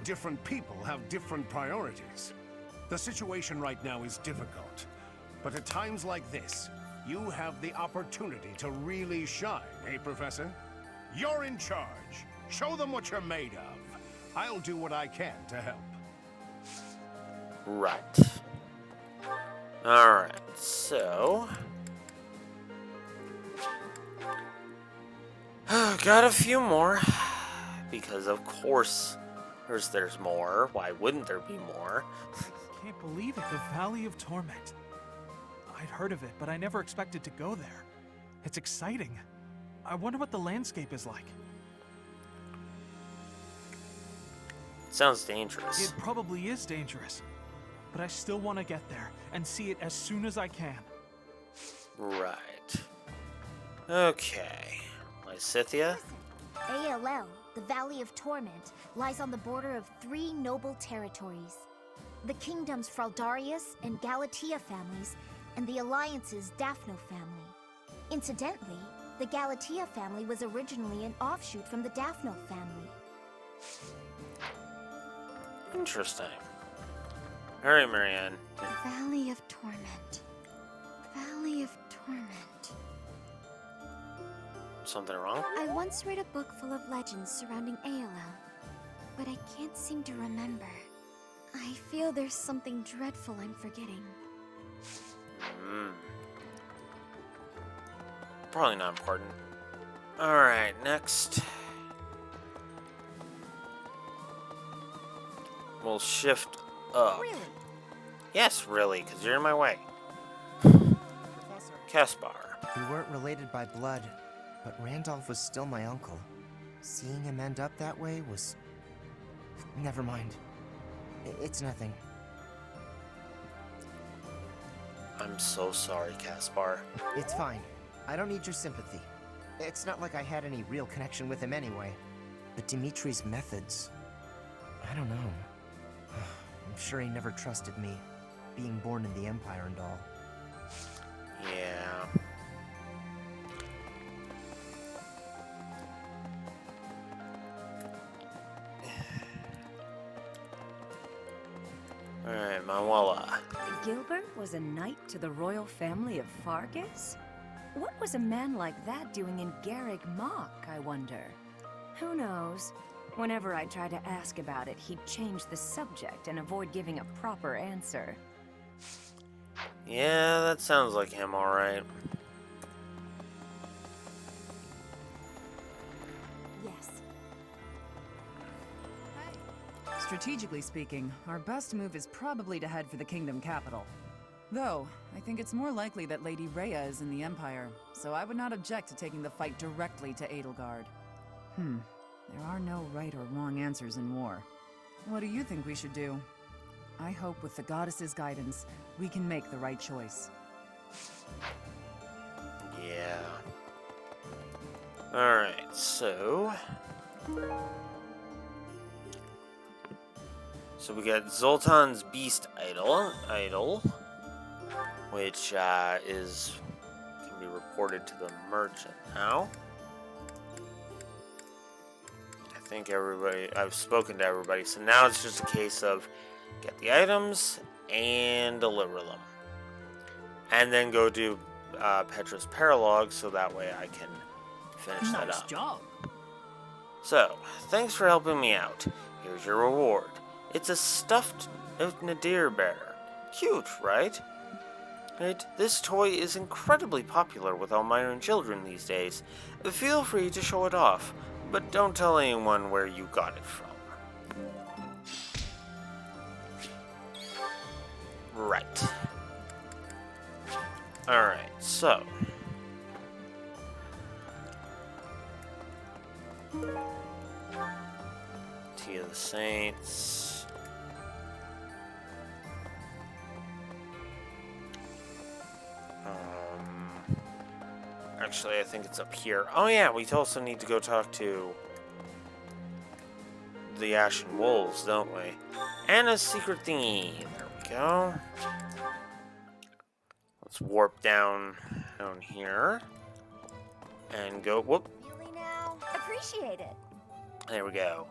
R: Different people have different priorities. The situation right now is difficult. But at times like this, you have the opportunity to really shine, eh, Professor? You're in charge. Show them what you're made of. I'll do what I can to help.
A: Right. Alright, so... got a few more. Because of course there's more. Why wouldn't there be more?
S: Can't believe it, the Valley of Torment. I'd heard of it, but I never expected to go there. It's exciting. I wonder what the landscape is like.
A: Sounds dangerous.
S: It probably is dangerous. But I still want to get there and see it as soon as I can.
A: Right. Okay. Lysithia?
F: ALL, the Valley of Torment, lies on the border of 3 noble territories. The kingdom's Fraldarius and Galatea families, and the Alliance's Daphno family. Incidentally, the Galatea family was originally an offshoot from the Daphno family.
A: Interesting. Alright, Marianne.
H: Valley of Torment. Valley of Torment.
A: Something wrong?
H: I once read a book full of legends surrounding ALL, but I can't seem to remember. I feel there's something dreadful I'm forgetting.
A: Probably not important. Alright, next. We'll shift up.
F: Really?
A: Yes, really, because you're in my way. Caspar.
T: We weren't related by blood, but Randolph was still my uncle. Seeing him end up that way was... Never mind. It's nothing.
A: I'm so sorry, Caspar.
T: It's fine. I don't need your sympathy. It's not like I had any real connection with him anyway. But Dimitri's methods... I don't know. I'm sure he never trusted me, being born in the Empire and all.
A: Yeah. Alright, Mawala.
U: Gilbert was a knight to the royal family of Fargus? What was a man like that doing in Garreg Mach, I wonder? Who knows? Whenever I try to ask about it, he'd change the subject and avoid giving a proper answer.
A: Yeah, that sounds like him, alright.
U: Yes.
V: Strategically speaking, our best move is probably to head for the kingdom capital. Though, I think it's more likely that Lady Rhea is in the Empire, so I would not object to taking the fight directly to Edelgard. There are no right or wrong answers in war. What do you think we should do? I hope with the goddess's guidance, we can make the right choice.
A: Yeah. Alright, so... So we got Zoltan's Beast Idol, which can be reported to the merchant now. I think I've spoken to everybody, so now it's just a case of get the items and deliver them. And then go do Petra's Paralog, so that way I can finish that up.
U: Nice job.
A: So, thanks for helping me out. Here's your reward. It's a stuffed Nadir bear. Cute, right? This toy is incredibly popular with Almyran children these days. Feel free to show it off, but don't tell anyone where you got it from. Right. Alright, so... Tea of the Saints... Actually, I think it's up here. Oh yeah, we also need to go talk to the Ashen Wolves, don't we? And a secret thingy. There we go. Let's warp down here. And go, whoop.
F: Really now? Appreciate it.
A: There we go.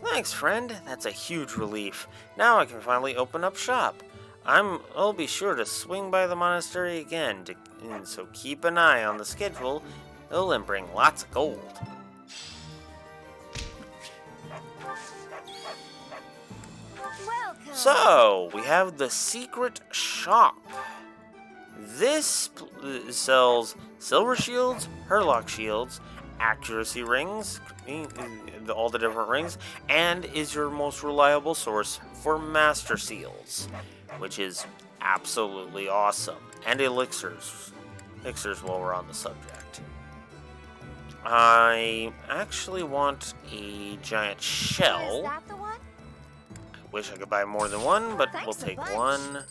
A: Thanks, friend. That's a huge relief. Now I can finally open up shop. I'll be sure to swing by the monastery again, and so keep an eye on the schedule. It'll bring lots of gold.
F: Welcome.
A: So, we have the secret shop. This sells silver shields, Hurlock shields, accuracy rings, all the different rings, and is your most reliable source for master seals, which is absolutely awesome. And elixirs while we're on the subject. I actually want a giant shell.
F: Is that the one?
A: I wish I could buy more than one, but we'll take one.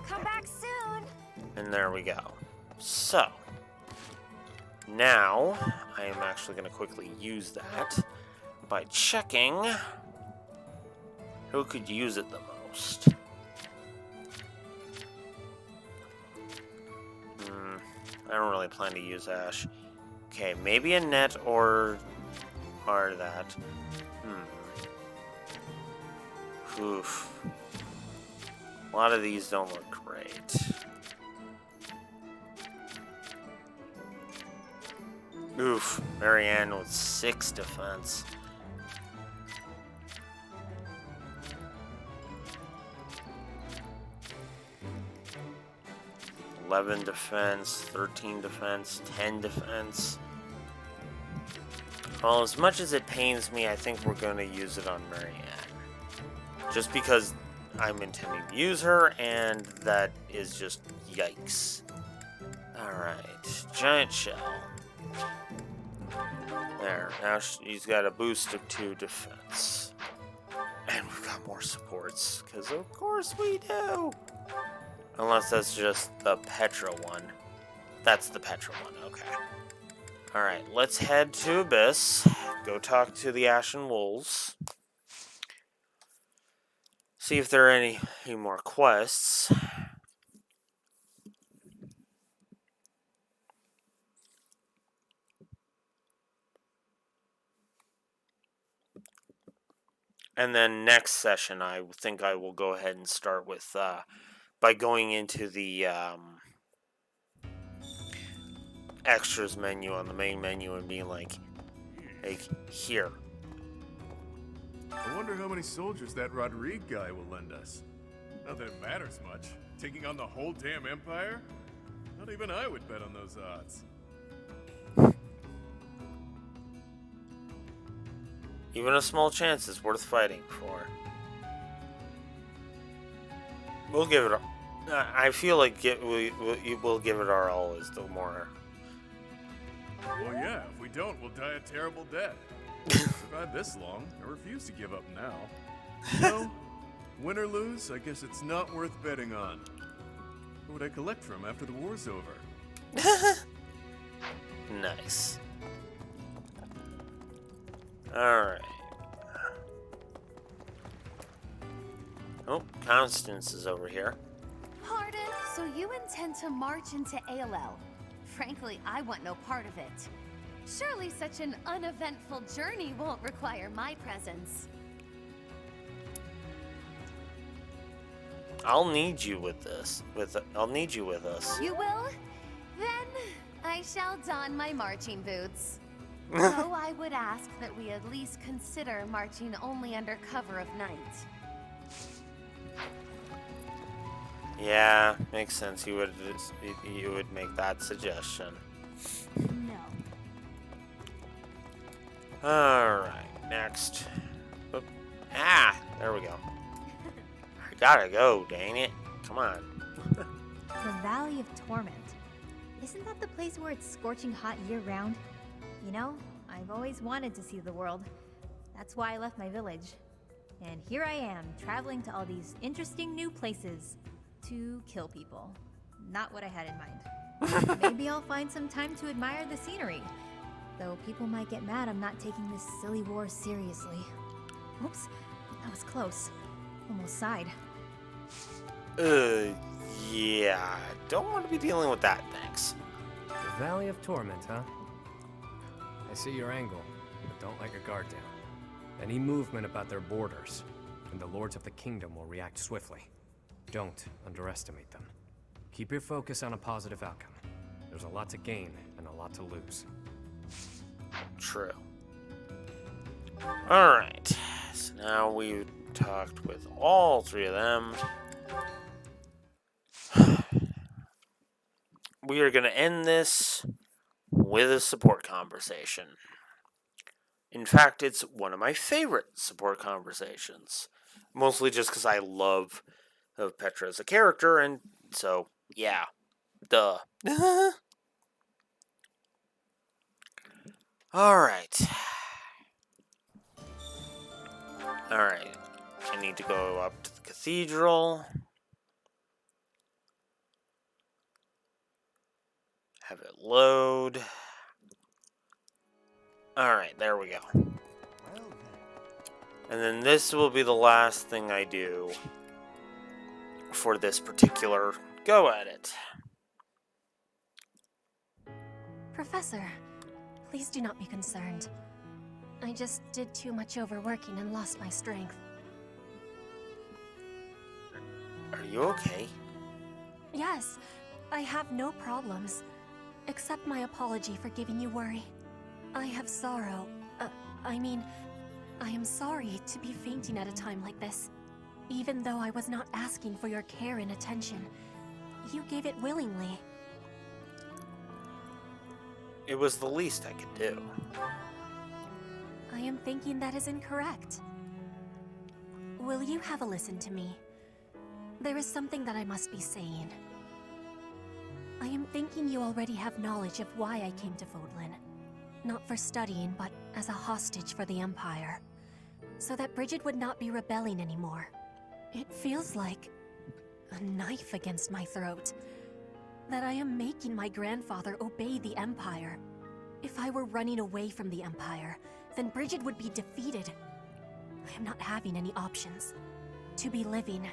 F: Come back soon.
A: And there we go. So, now I am actually going to quickly use that by checking who could use it the most. I don't really plan to use Ash. Okay, maybe a net or that. Oof. A lot of these don't look great. Oof, Marianne with 6 defense. $11 defense, 13 defense, 10 defense. Well, as much as it pains me, I think we're going to use it on Marianne. Just because I'm intending to use her, and that is just yikes. Alright, giant shell. There, now she's got a boost of 2 defense. And we've got more supports, because of course we do! Unless that's just the Petra one. That's the Petra one, okay. Alright, let's head to Abyss. Go talk to the Ashen Wolves. See if there are any more quests. And then next session, I think I will go ahead and start with, by going into the extras menu on the main menu and being like here.
B: I wonder how many soldiers that Rodrigue guy will lend us. Not that it matters much. Taking on the whole damn empire? Not even I would bet on those odds.
A: Even a small chance is worth fighting for. We'll give it. I feel like we'll give it our all. Is the more.
B: Well, yeah. If we don't, we'll die a terrible death. Survived this long. I refuse to give up now. No, win or lose, I guess it's not worth betting on. Who would I collect from after the war's over?
A: Nice. Alright. Oh, Constance is over here.
H: Pardon? So you intend to march into ALL? Frankly, I want no part of it. Surely such an uneventful journey won't require my presence.
A: I'll need you with this. I'll need you with us.
H: You will? Then I shall don my marching boots. Though I would ask that we at least consider marching only under cover of night.
A: Yeah, makes sense. You would make that suggestion.
N: No.
A: Alright, next. Oop. Ah, there we go. I gotta go, dang it. Come on.
N: The Valley of Torment. Isn't that the place where it's scorching hot year-round? You know, I've always wanted to see the world. That's why I left my village. And here I am, traveling to all these interesting new places to kill people. Not what I had in mind. Maybe I'll find some time to admire the scenery. Though people might get mad I'm not taking this silly war seriously. Oops, that was close. Almost sighed.
A: Yeah. Don't want to be dealing with that, thanks.
M: The Valley of Torment, huh? I see your angle, but don't let your guard down. Any movement about their borders, and the lords of the kingdom will react swiftly. Don't underestimate them. Keep your focus on a positive outcome. There's a lot to gain and a lot to lose.
A: True. Alright. So now we've talked with all 3 of them. we are going to end this with a support conversation. In fact, it's one of my favorite support conversations. Mostly just because I love Petra as a character, and so, yeah. Duh. Alright. Alright. I need to go up to the cathedral. Have it load. Alright, there we go. And then this will be the last thing I do for this particular go at it.
P: Professor, please do not be concerned. I just did too much overworking and lost my strength.
A: Are you okay?
P: Yes, I have no problems. Accept my apology for giving you worry. I have sorrow. I am sorry to be fainting at a time like this. Even though I was not asking for your care and attention, you gave it willingly.
A: It was the least I could do.
P: I am thinking that is incorrect. Will you have a listen to me? There is something that I must be saying. I am thinking you already have knowledge of why I came to Fodlan. Not for studying, but as a hostage for the Empire. So that Bridget would not be rebelling anymore. It feels like a knife against my throat. That I am making my grandfather obey the Empire. If I were running away from the Empire, then Bridget would be defeated. I am not having any options. To be living,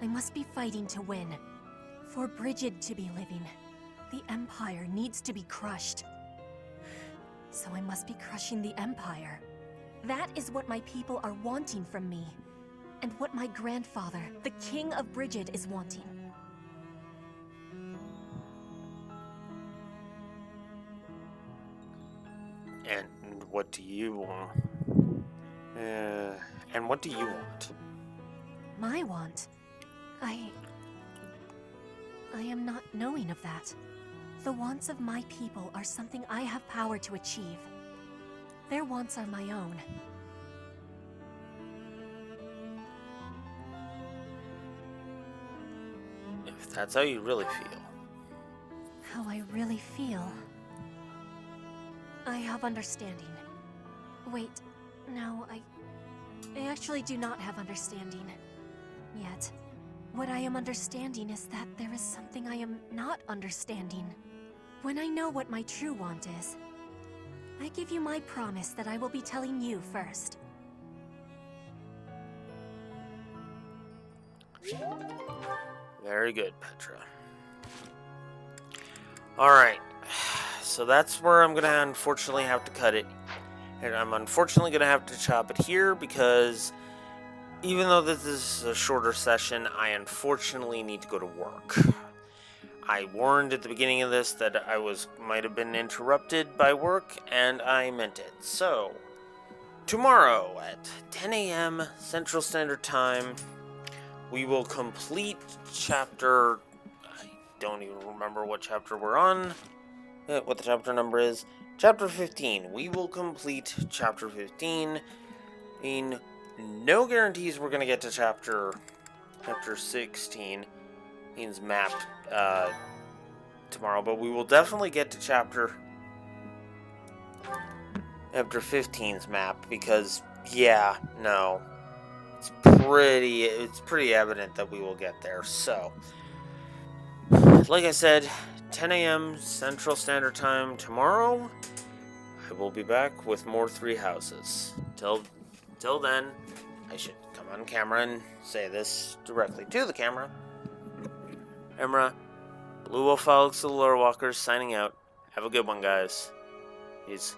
P: I must be fighting to win. For Bridget to be living, the Empire needs to be crushed. So I must be crushing the Empire. That is what my people are wanting from me. And what my grandfather, the King of Bridget, is wanting.
A: And what do you want? And what do you want?
P: My want? I am not knowing of that. The wants of my people are something I have power to achieve. Their wants are my own.
A: If that's how you really feel.
P: How I really feel. I have understanding. Wait, no, I actually do not have understanding. Yet. What I am understanding is that there is something I am not understanding. When I know what my true want is, I give you my promise that I will be telling you first.
A: Very good, Petra. Alright, so that's where I'm gonna unfortunately have to cut it. And I'm unfortunately gonna have to chop it here because even though this is a shorter session, I unfortunately need to go to work. I warned at the beginning of this that I might have been interrupted by work, and I meant it. So, tomorrow at 10 a.m. Central Standard Time, we will complete chapter... I don't even remember what chapter we're on, what the chapter number is. Chapter 15. We will complete chapter 15. No guarantees we're going to get to chapter 16. Means mapped tomorrow, but we will definitely get to chapter 15's map because, yeah, no. It's pretty evident that we will get there. So, like I said, 10 a.m. Central Standard Time tomorrow. I will be back with more Three Houses. Till then, I should come on camera and say this directly to the camera. Emra, Blue Wolf Alex the Lore Walkers signing out. Have a good one, guys. Peace.